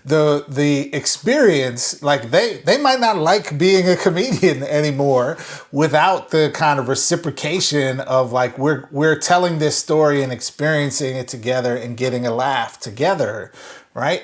The experience, they might not like being a comedian anymore without the kind of reciprocation of we're telling this story and experiencing it together and getting a laugh together, right?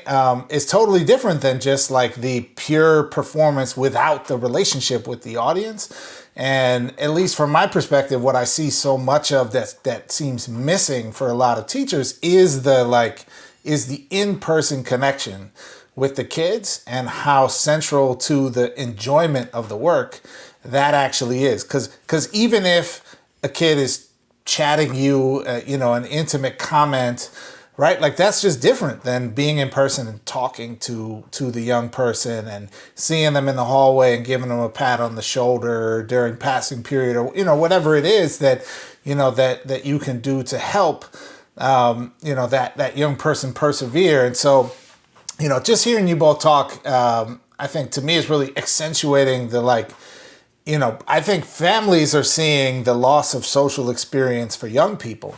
It's totally different than just the pure performance without the relationship with the audience. And at least from my perspective, what I see so much of that seems missing for a lot of teachers is the in-person connection with the kids and how central to the enjoyment of the work that actually is. Because even if a kid is chatting you, an intimate comment, right? That's just different than being in person and talking to the young person and seeing them in the hallway and giving them a pat on the shoulder during passing period, or whatever it is that you can do to help that young person persevere. And so just hearing you both talk, I think to me is really accentuating the I think families are seeing the loss of social experience for young people.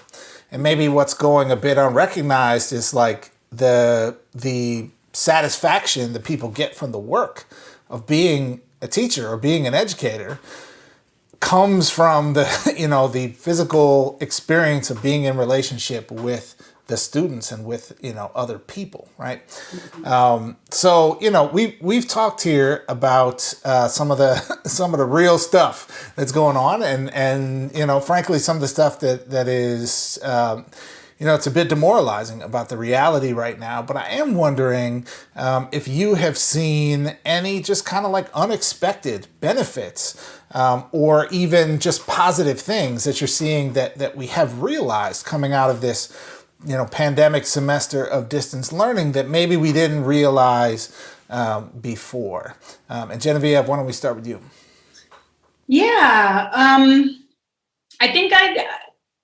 And maybe what's going a bit unrecognized is the satisfaction that people get from the work of being a teacher or being an educator comes from the, the physical experience of being in relationship with the students and with, other people, right? So, we've talked here about some of the real stuff that's going on, and frankly, some of the stuff that is, it's a bit demoralizing about the reality right now. But I am wondering if you have seen any just kind of like unexpected benefits, or even just positive things that you're seeing that we have realized coming out of this pandemic semester of distance learning that maybe we didn't realize before. And Geneviève, why don't we start with you? Yeah, I think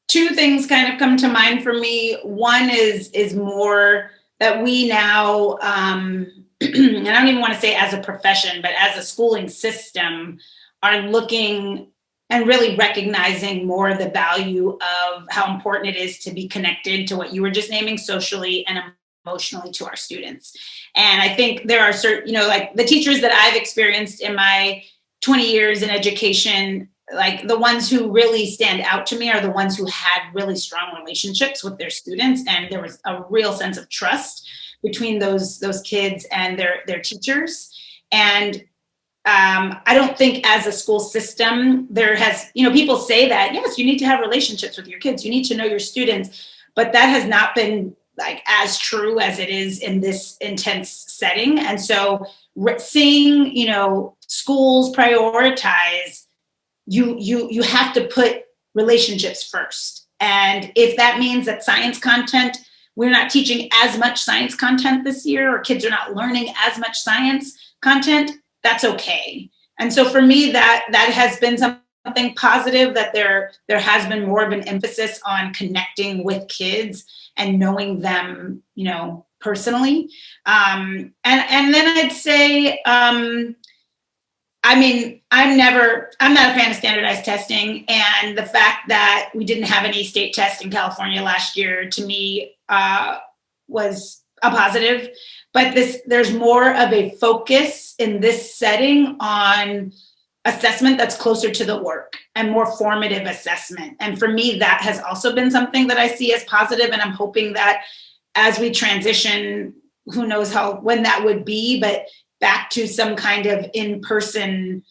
two things kind of come to mind for me. One is more that we now, and I don't even want to say as a profession, but as a schooling system, are looking and really recognizing more the value of how important it is to be connected to what you were just naming, socially and emotionally, to our students. And I think there are certain, like the teachers that I've experienced in my 20 years in education, like the ones who really stand out to me are the ones who had really strong relationships with their students. And there was a real sense of trust between those kids and their teachers. And I don't think as a school system there has, people say that, yes, you need to have relationships with your kids. You need to know your students, but that has not been like as true as it is in this intense setting. And so seeing, schools prioritize, you have to put relationships first. And if that means that science content, we're not teaching as much science content this year, or kids are not learning as much science content, that's okay. And so for me, that has been something positive, that there has been more of an emphasis on connecting with kids and knowing them, personally. And then I'd say, I'm not a fan of standardized testing, and the fact that we didn't have any state tests in California last year, to me, was a positive. But there's more of a focus in this setting on assessment that's closer to the work and more formative assessment. And for me, that has also been something that I see as positive. And I'm hoping that as we transition, who knows when that would be, but back to some kind of in-person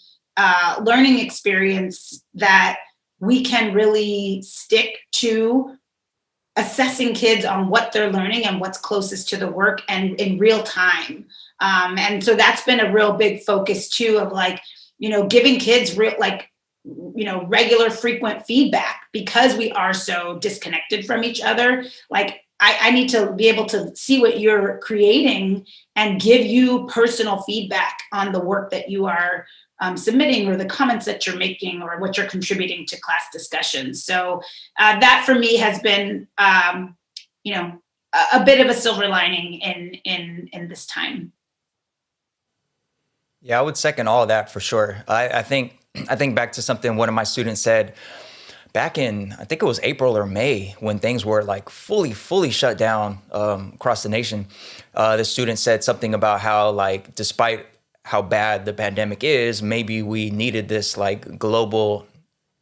learning experience, that we can really stick to assessing kids on what they're learning and what's closest to the work and in real time. And so that's been a real big focus too, of giving kids regular frequent feedback, because we are so disconnected from each other. Like I need to be able to see what you're creating and give you personal feedback on the work that you are submitting, or the comments that you're making, or what you're contributing to class discussions. So that for me has been, a bit of a silver lining in this time. Yeah, I would second all of that for sure. I think back to something one of my students said back in, I think it was April or May, when things were like fully shut down across the nation. The student said something about how, like, despite how bad the pandemic is, maybe we needed this like global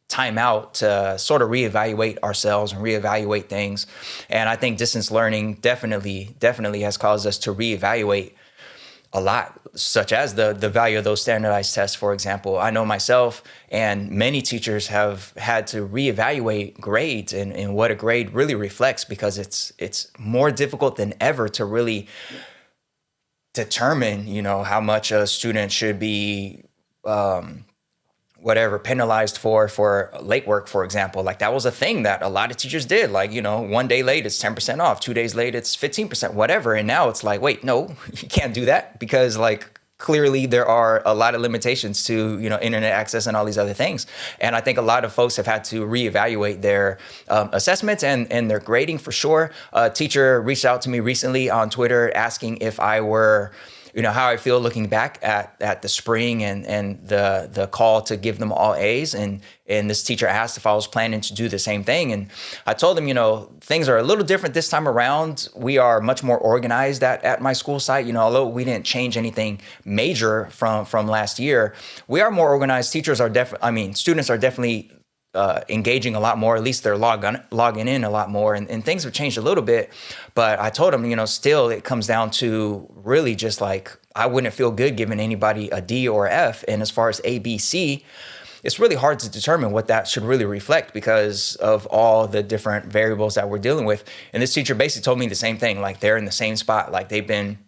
timeout to sort of reevaluate ourselves and reevaluate things. And I think distance learning definitely has caused us to reevaluate a lot, such as the value of those standardized tests, for example. I know myself and many teachers have had to reevaluate grades and what a grade really reflects, because it's more difficult than ever to really determine, how much a student should be penalized for late work, for example. Like, that was a thing that a lot of teachers did. Like, 1 day late, it's 10% off. 2 days late, it's 15%, whatever. And now it's like, wait, no, you can't do that, because like clearly there are a lot of limitations to, internet access and all these other things. And I think a lot of folks have had to reevaluate their assessments and their grading for sure. A teacher reached out to me recently on Twitter asking if I were how I feel looking back at the spring and the call to give them all A's. And this teacher asked if I was planning to do the same thing. And I told him, things are a little different this time around. We are much more organized at my school site. Although we didn't change anything major from last year, we are more organized. Students are definitely engaging a lot more. At least they're logging in a lot more, and things have changed a little bit. But I told him, still it comes down to really just like, I wouldn't feel good giving anybody a D or F. And as far as A, B, C, it's really hard to determine what that should really reflect because of all the different variables that we're dealing with. And this teacher basically told me the same thing, like they're in the same spot, like they've been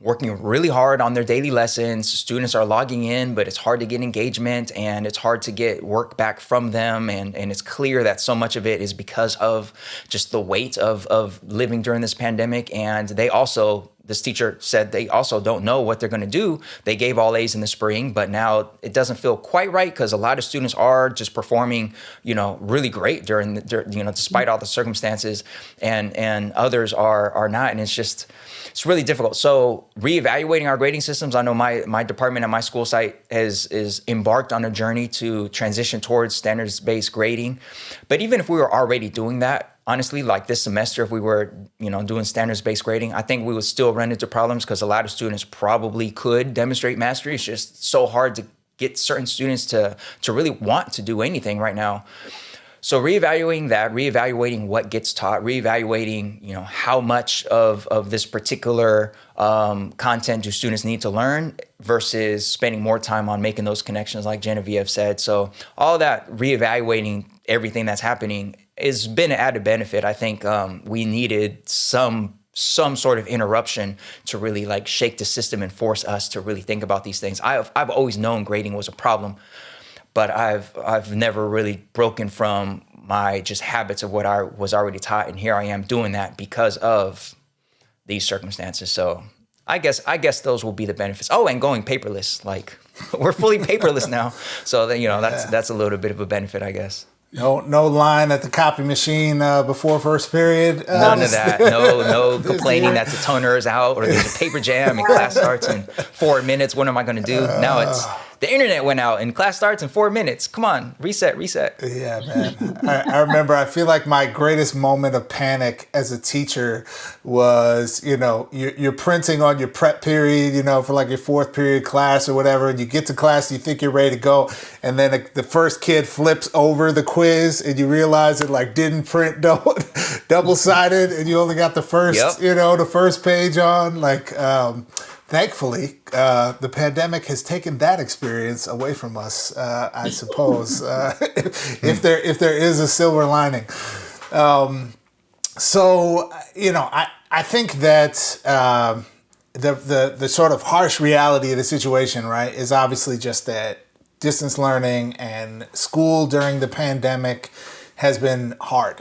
working really hard on their daily lessons. Students are logging in, but it's hard to get engagement and it's hard to get work back from them. And it's clear that so much of it is because of just the weight of living during this pandemic. And this teacher said they also don't know what they're going to do. They gave all A's in the spring, but now it doesn't feel quite right because a lot of students are just performing, really great during despite all the circumstances, and others are not. And it's really difficult. So reevaluating our grading systems. I know my department at my school site is embarked on a journey to transition towards standards-based grading. But even if we were already doing that, honestly, like this semester, if we were, doing standards-based grading, I think we would still run into problems because a lot of students probably could demonstrate mastery. It's just so hard to get certain students to really want to do anything right now. So reevaluating what gets taught, reevaluating, how much of this particular content do students need to learn versus spending more time on making those connections like Geneviève said. So all that reevaluating everything that's happening has been an added benefit. I think we needed some sort of interruption to really like shake the system and force us to really think about these things. I've always known grading was a problem, but I've never really broken from my just habits of what I was already taught, and here I am doing that because of these circumstances. So I guess those will be the benefits. Oh, and going paperless, like we're fully paperless now. So then that's a little bit of a benefit, I guess. No line at the copy machine before first period. None of that. No complaining that the toner is out or there's a paper jam and class starts in 4 minutes. What am I going to do? Now it's the internet went out and class starts in 4 minutes. Come on, reset. Yeah, man. I remember, I feel like my greatest moment of panic as a teacher was, you're printing on your prep period, for like your fourth period class or whatever, and you get to class, you think you're ready to go, and then the first kid flips over the quiz and you realize it like didn't print double-sided and you only got the first, the first page on, like, thankfully, the pandemic has taken that experience away from us, I suppose, if there is a silver lining. So, I think that the sort of harsh reality of the situation, right, is obviously just that distance learning and school during the pandemic has been hard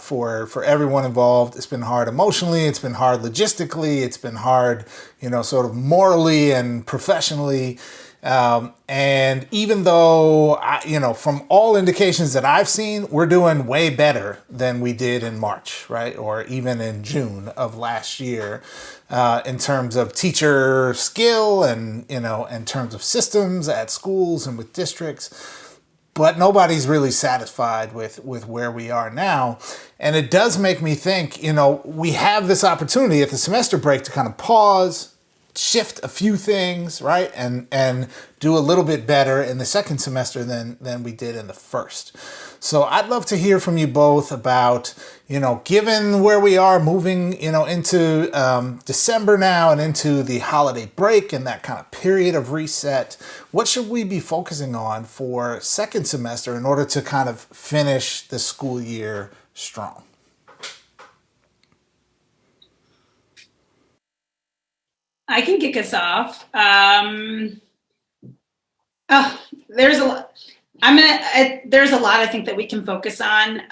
for everyone involved. It's been hard emotionally. It's been hard logistically. It's been hard, sort of morally and professionally. And even though, from all indications that I've seen, we're doing way better than we did in March, right? Or even in June of last year, in terms of teacher skill and, in terms of systems at schools and with districts. But nobody's really satisfied with where we are now. And it does make me think, we have this opportunity at the semester break to kind of pause, shift a few things, right? And do a little bit better in the second semester than we did in the first. So I'd love to hear from you both about, given where we are moving, into December now and into the holiday break and that kind of period of reset, what should we be focusing on for second semester in order to kind of finish the school year strong? I can kick us off. There's a lot. There's a lot I think that we can focus on.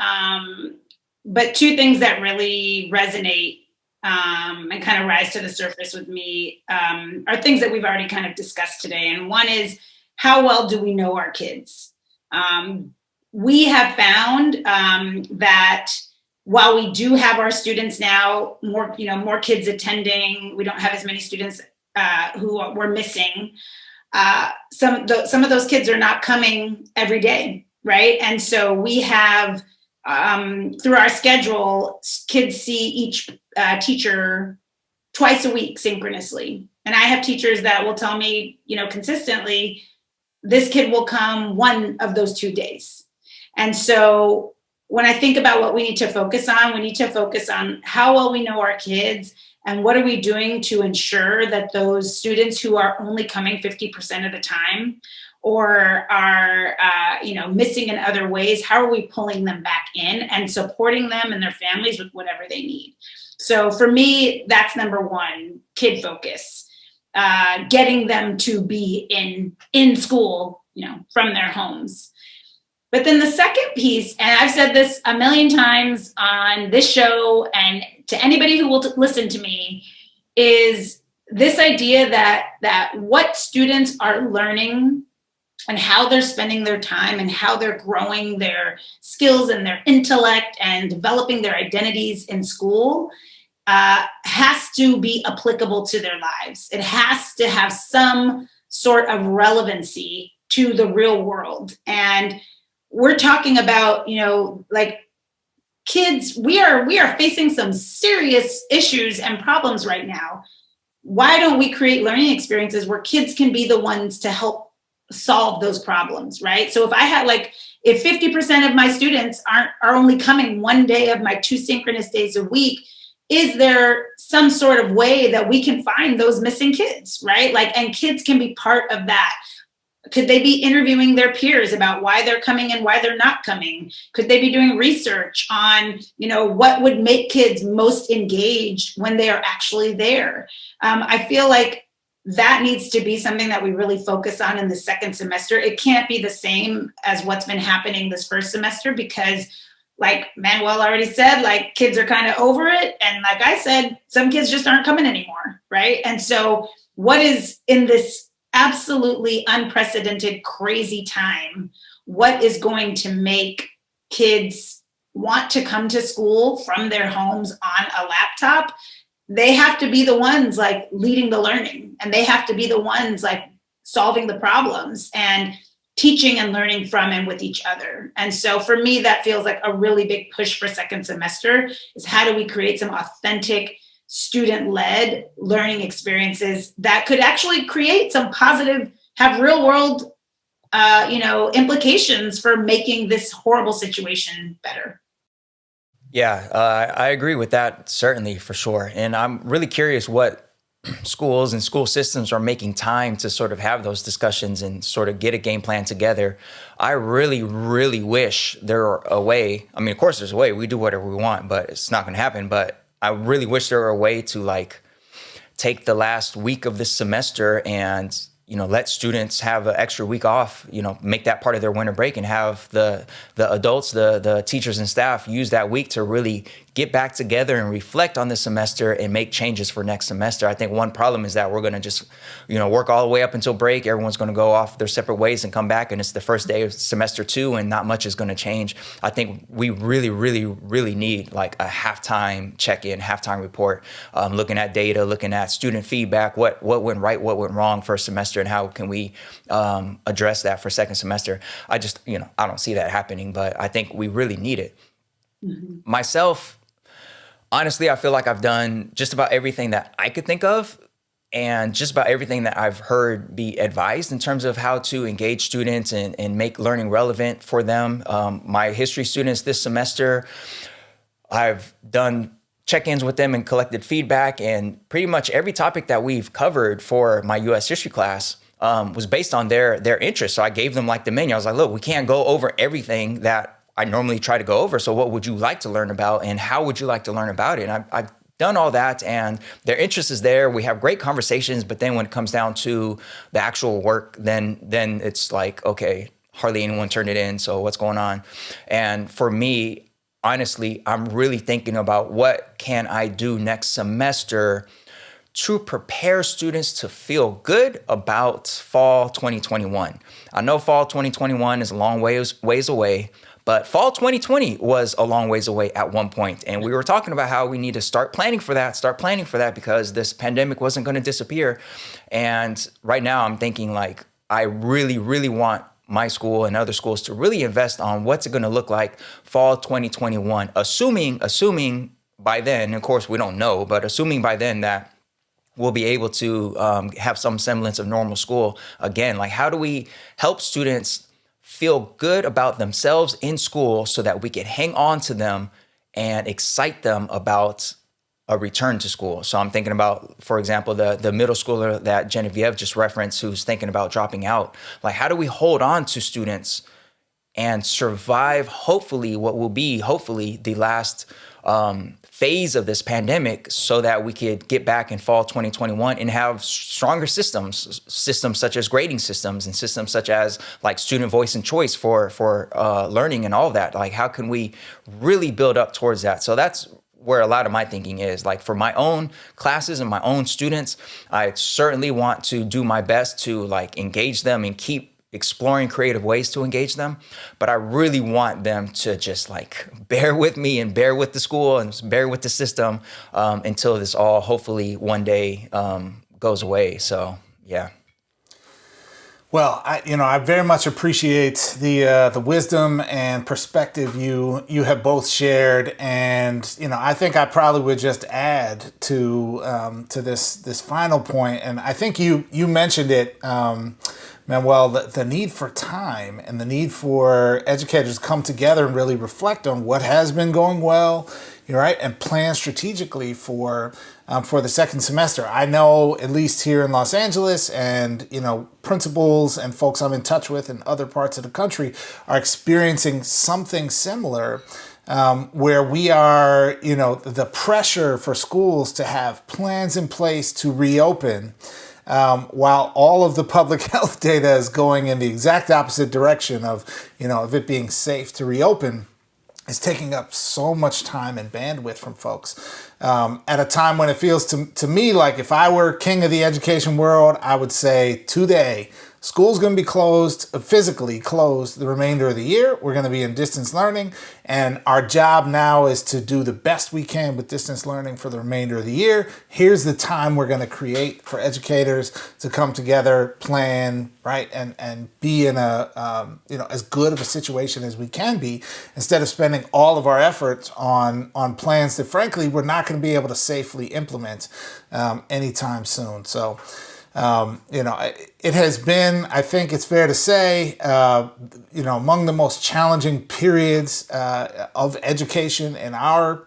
But two things that really resonate and kind of rise to the surface with me are things that we've already kind of discussed today. And one is, how well do we know our kids? We have found that while we do have our students now, more kids attending, we don't have as many students who were missing. Some of those kids are not coming every day, right? And so we have, through our schedule, kids see each teacher twice a week synchronously. And I have teachers that will tell me, consistently, this kid will come one of those 2 days. And so when I think about what we need to focus on, we need to focus on how well we know our kids and what are we doing to ensure that those students who are only coming 50% of the time or are, missing in other ways, how are we pulling them back in and supporting them and their families with whatever they need? So for me, that's number one, kid focus, getting them to be in school, from their homes. But then the second piece, and I've said this a million times on this show and to anybody who will listen to me, is this idea that what students are learning and how they're spending their time and how they're growing their skills and their intellect and developing their identities in school has to be applicable to their lives. It has to have some sort of relevancy to the real world. And we're talking about, kids, we are facing some serious issues and problems right now. Why don't we create learning experiences where kids can be the ones to help solve those problems, right? So if I had if 50% of my students are only coming one day of my 2 synchronous days a week, is there some sort of way that we can find those missing kids, right? And kids can be part of that. Could they be interviewing their peers about why they're coming and why they're not coming? Could they be doing research on, what would make kids most engaged when they are actually there? I feel like that needs to be something that we really focus on in the second semester. It can't be the same as what's been happening this first semester because, like Manuel already said, kids are kind of over it. And like I said, some kids just aren't coming anymore, right? And so what is in this absolutely unprecedented, crazy time, what is going to make kids want to come to school from their homes on a laptop? They have to be the ones leading the learning, and they have to be the ones solving the problems and teaching and learning from and with each other. And so for me, that feels like a really big push for second semester is how do we create some authentic student-led learning experiences that could actually create some positive, have real world, implications for making this horrible situation better. Yeah, I agree with that, certainly, for sure. And I'm really curious what schools and school systems are making time to sort of have those discussions and sort of get a game plan together. I really, really wish there were a way. I mean, of course, there's a way. We do whatever we want, but it's not going to happen. But I really wish there were a way to take the last week of this semester and, let students have an extra week off, make that part of their winter break and have the adults, the teachers and staff use that week to really get back together and reflect on the semester and make changes for next semester. I think one problem is that we're going to just, work all the way up until break. Everyone's going to go off their separate ways and come back. And it's the first day of semester 2 and not much is going to change. I think we really, really, really need a halftime check-in, halftime report, looking at data, looking at student feedback, what went right, what went wrong first semester, and how can we address that for second semester. I just, I don't see that happening, but I think we really need it. Mm-hmm. Myself, honestly, I feel like I've done just about everything that I could think of and just about everything that I've heard be advised in terms of how to engage students and make learning relevant for them. My history students this semester, I've done check-ins with them and collected feedback, and pretty much every topic that we've covered for my U.S. history class was based on their interest. So I gave them the menu. I was like, look, we can't go over everything that I normally try to go over. So what would you like to learn about and how would you like to learn about it? And I've done all that and their interest is there. We have great conversations, but then when it comes down to the actual work, then it's okay, hardly anyone turned it in. So what's going on? And for me, honestly, I'm really thinking about what can I do next semester to prepare students to feel good about fall 2021. I know fall 2021 is a long ways away, But fall 2020 was a long ways away at one point. And we were talking about how we need to start planning for that because this pandemic wasn't going to disappear. And right now I'm thinking like, I really, really want my school and other schools to really invest on what's it going to look like fall 2021, assuming by then, of course we don't know, but assuming by then that we'll be able to have some semblance of normal school again. Like, how do we help students feel good about themselves in school so that we can hang on to them and excite them about a return to school? So I'm thinking about, for example, the middle schooler that Geneviève just referenced who's thinking about dropping out. Like, how do we hold on to students and survive hopefully what will be the last phase of this pandemic so that we could get back in fall 2021 and have stronger systems such as grading systems and systems such as like student voice and choice for learning and all of that. Like, how can we really build up towards that? So that's where a lot of my thinking is. Like, for my own classes and my own students, I certainly want to do my best to like engage them and keep exploring creative ways to engage them. But I really want them to just like bear with me and bear with the school and bear with the system until this all hopefully one day goes away. So, yeah. Well, I very much appreciate the wisdom and perspective you have both shared, and I think I probably would just add to this final point, and I think you mentioned it, Manuel, the need for time and the need for educators to come together and really reflect on what has been going well, right, and plan strategically for the second semester. I know, at least here in Los Angeles, and principals and folks I'm in touch with in other parts of the country are experiencing something similar, where we are, the pressure for schools to have plans in place to reopen, while all of the public health data is going in the exact opposite direction of it being safe to reopen, is taking up so much time and bandwidth from folks. At a time when it feels to me like if I were king of the education world, I would say today, school's going to be closed, physically closed the remainder of the year. We're going to be in distance learning, and our job now is to do the best we can with distance learning for the remainder of the year. Here's the time we're going to create for educators to come together, plan, right, and be in a as good of a situation as we can be, instead of spending all of our efforts on plans that frankly we're not going to be able to safely implement anytime soon. So. It has been, I think it's fair to say, among the most challenging periods of education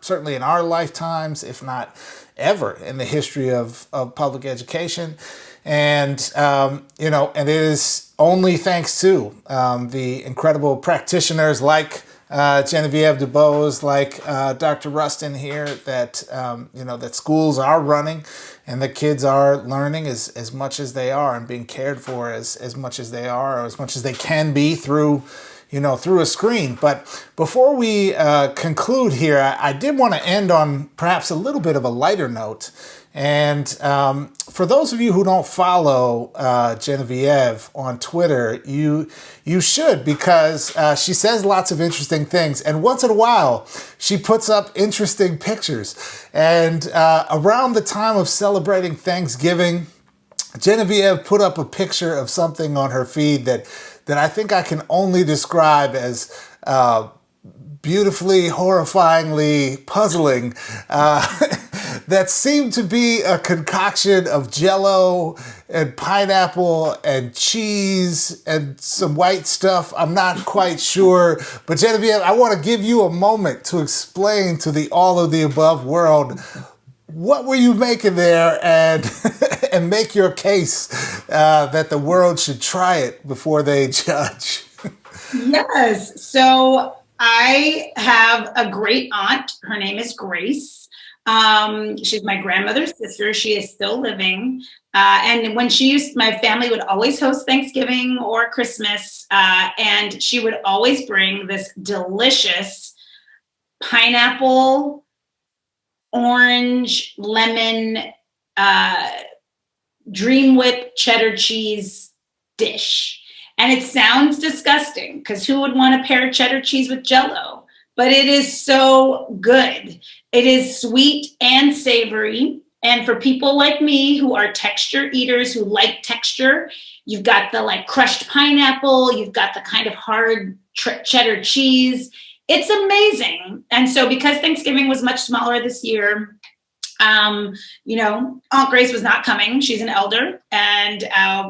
certainly in our lifetimes, if not ever in the history of public education. And, and it is only thanks to the incredible practitioners like Geneviève, DeBose, like Dr. Rustin here, that that schools are running and the kids are learning as much as they are and being cared for as much as they are, or as much as they can be through a screen. But before we conclude here, I did want to end on perhaps a little bit of a lighter note. And for those of you who don't follow Geneviève on Twitter, you should, because she says lots of interesting things. And once in a while, she puts up interesting pictures. And around the time of celebrating Thanksgiving, Geneviève put up a picture of something on her feed that I think I can only describe as beautifully, horrifyingly puzzling, that seemed to be a concoction of Jell-O and pineapple and cheese and some white stuff. I'm not quite sure. But Geneviève, I want to give you a moment to explain to the all of the above world, what were you making there, and and make your case that the world should try it before they judge. Yes. So I have a great aunt. Her name is Grace. She's my grandmother's sister. She is still living. And when my family would always host Thanksgiving or Christmas, and she would always bring this delicious pineapple, orange, lemon, Dream Whip cheddar cheese dish. And it sounds disgusting because who would want to pair cheddar cheese with Jell-O? But it is so good. It is sweet and savory. And for people like me who are texture eaters, who like texture, you've got the like crushed pineapple, you've got the kind of hard cheddar cheese. It's amazing. And so because Thanksgiving was much smaller this year, you know, Aunt Grace was not coming. She's an elder, and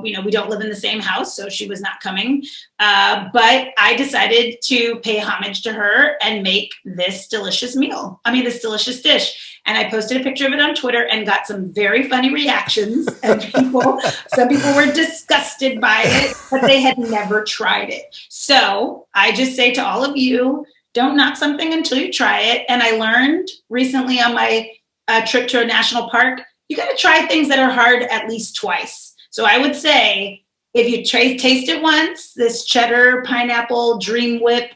you know, we don't live in the same house, so she was not coming. But I decided to pay homage to her and make this delicious meal. I mean, this delicious dish. And I posted a picture of it on Twitter and got some very funny reactions. And some people were disgusted by it, but they had never tried it. So I just say to all of you, don't knock something until you try it. And I learned recently on my trip to a national park, you got to try things that are hard at least twice. So I would say if you taste it once, this cheddar pineapple dream whip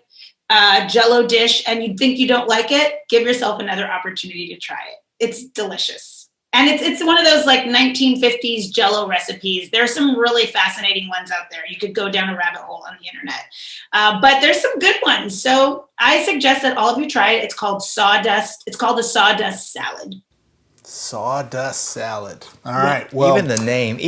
Jell-O dish, and you think you don't like it, give yourself another opportunity to try it. It's delicious. And it's one of those like 1950s Jell-O recipes. There's some really fascinating ones out there. You could go down a rabbit hole on the internet. But there's some good ones. So I suggest that all of you try it. It's called sawdust. It's called a sawdust salad. Sawdust salad. All right. Well, even the name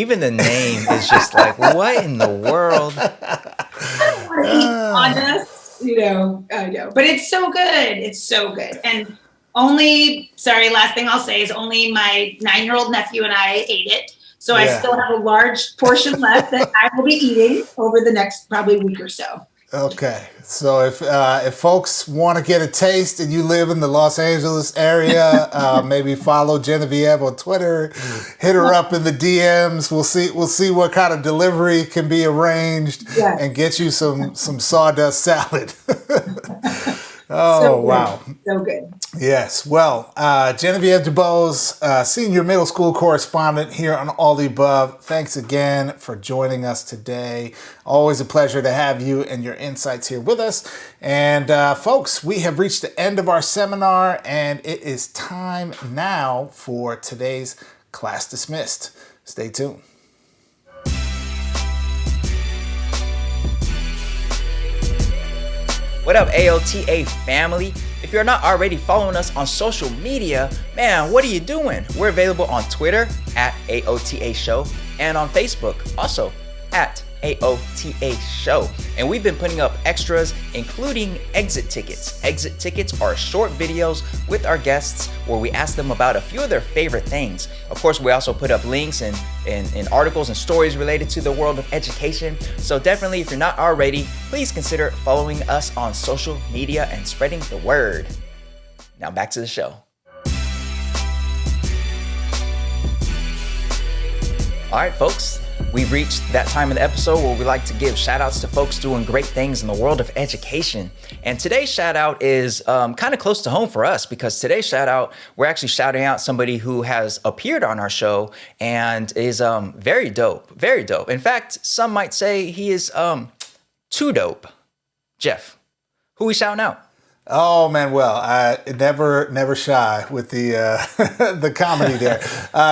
is just like, what in the world? I want to eat sawdust. You know, I know, but it's so good. It's so good. And last thing I'll say is only my 9-year-old nephew and I ate it. So I still have a large portion left that I will be eating over the next probably week or so. Okay. So if folks want to get a taste and you live in the Los Angeles area, maybe follow Geneviève on Twitter, hit her up in the DMs. We'll see what kind of delivery can be arranged and get you some sawdust salad. Oh, so wow. So good. Yes. Well, Geneviève DeBose, senior middle school correspondent here on All the Above. Thanks again for joining us today. Always a pleasure to have you and your insights here with us. And folks, we have reached the end of our seminar, and it is time now for today's Class Dismissed. Stay tuned. What up, AOTA family? If you're not already following us on social media, man, what are you doing? We're available on Twitter at AOTA Show and on Facebook also at AOTA Show. And we've been putting up extras, including exit tickets. Exit tickets are short videos with our guests where we ask them about a few of their favorite things. Of course, we also put up links and articles and stories related to the world of education. So definitely, if you're not already, please consider following us on social media and spreading the word. Now back to the show. All right, folks. We've reached that time of the episode where we like to give shout outs to folks doing great things in the world of education. And today's shout out is kind of close to home for us because today's shout out, we're actually shouting out somebody who has appeared on our show and is very dope, very dope. In fact, some might say he is too dope. Jeff, who we shouting out? Oh, Manuel, I never shy with the the comedy there.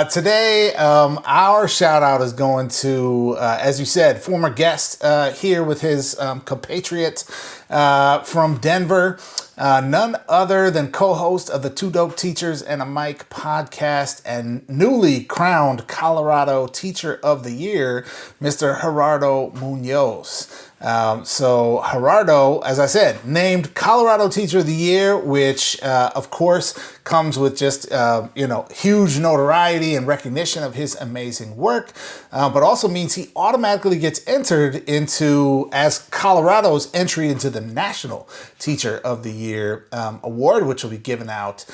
Today, our shout out is going to, as you said, former guest here with his compatriot from Denver. None other than co-host of the Two Dope Teachers and a Mic podcast and newly crowned Colorado Teacher of the Year, Mr. Gerardo Munoz. So Gerardo, as I said, named Colorado Teacher of the Year, which of course comes with just huge notoriety and recognition of his amazing work, but also means he automatically gets entered into as Colorado's entry into the National Teacher of the Year award, which will be given out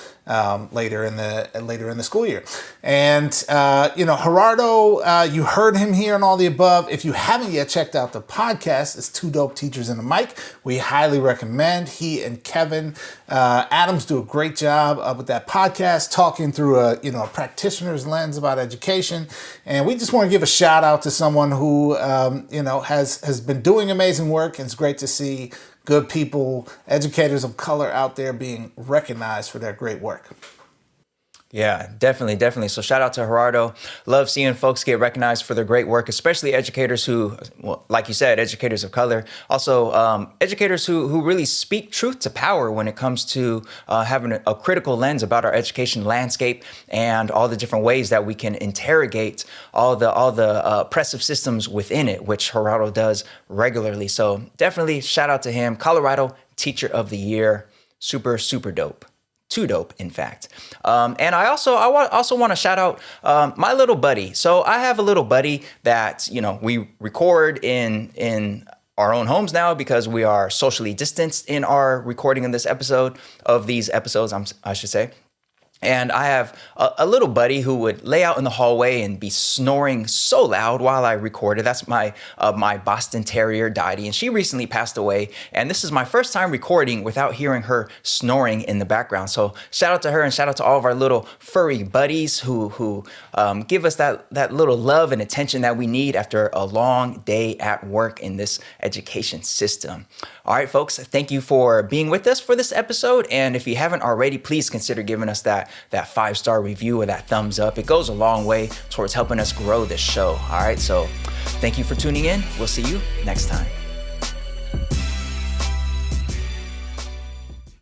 later in the school year. And Gerardo, you heard him here on All the Above. If you haven't yet checked out the podcast, it's Two Dope Teachers and a Mic. We highly recommend. He and Kevin Adams do a great job with that podcast, talking through a practitioner's lens about education. And we just want to give a shout out to someone who has been doing amazing work, and it's great to see good people, educators of color out there being recognized for their great work. Yeah, definitely. So shout out to Gerardo. Love seeing folks get recognized for their great work, especially educators who, well, like you said, educators of color. Also, educators who really speak truth to power when it comes to having a critical lens about our education landscape and all the different ways that we can interrogate all the oppressive systems within it, which Gerardo does regularly. So definitely shout out to him. Colorado Teacher of the Year. Super dope. Too dope, in fact. And I also want to shout out my little buddy. So I have a little buddy that, we record in our own homes now because we are socially distanced in our recording of these episodes, I should say. And I have a little buddy who would lay out in the hallway and be snoring so loud while I recorded. That's my Boston Terrier, Dottie, and she recently passed away. And this is my first time recording without hearing her snoring in the background. So shout out to her and shout out to all of our little furry buddies who give us that little love and attention that we need after a long day at work in this education system. All right, folks, thank you for being with us for this episode. And if you haven't already, please consider giving us that 5-star review or that thumbs up. It goes a long way towards helping us grow this show. All right, so thank you for tuning in. We'll see you next time.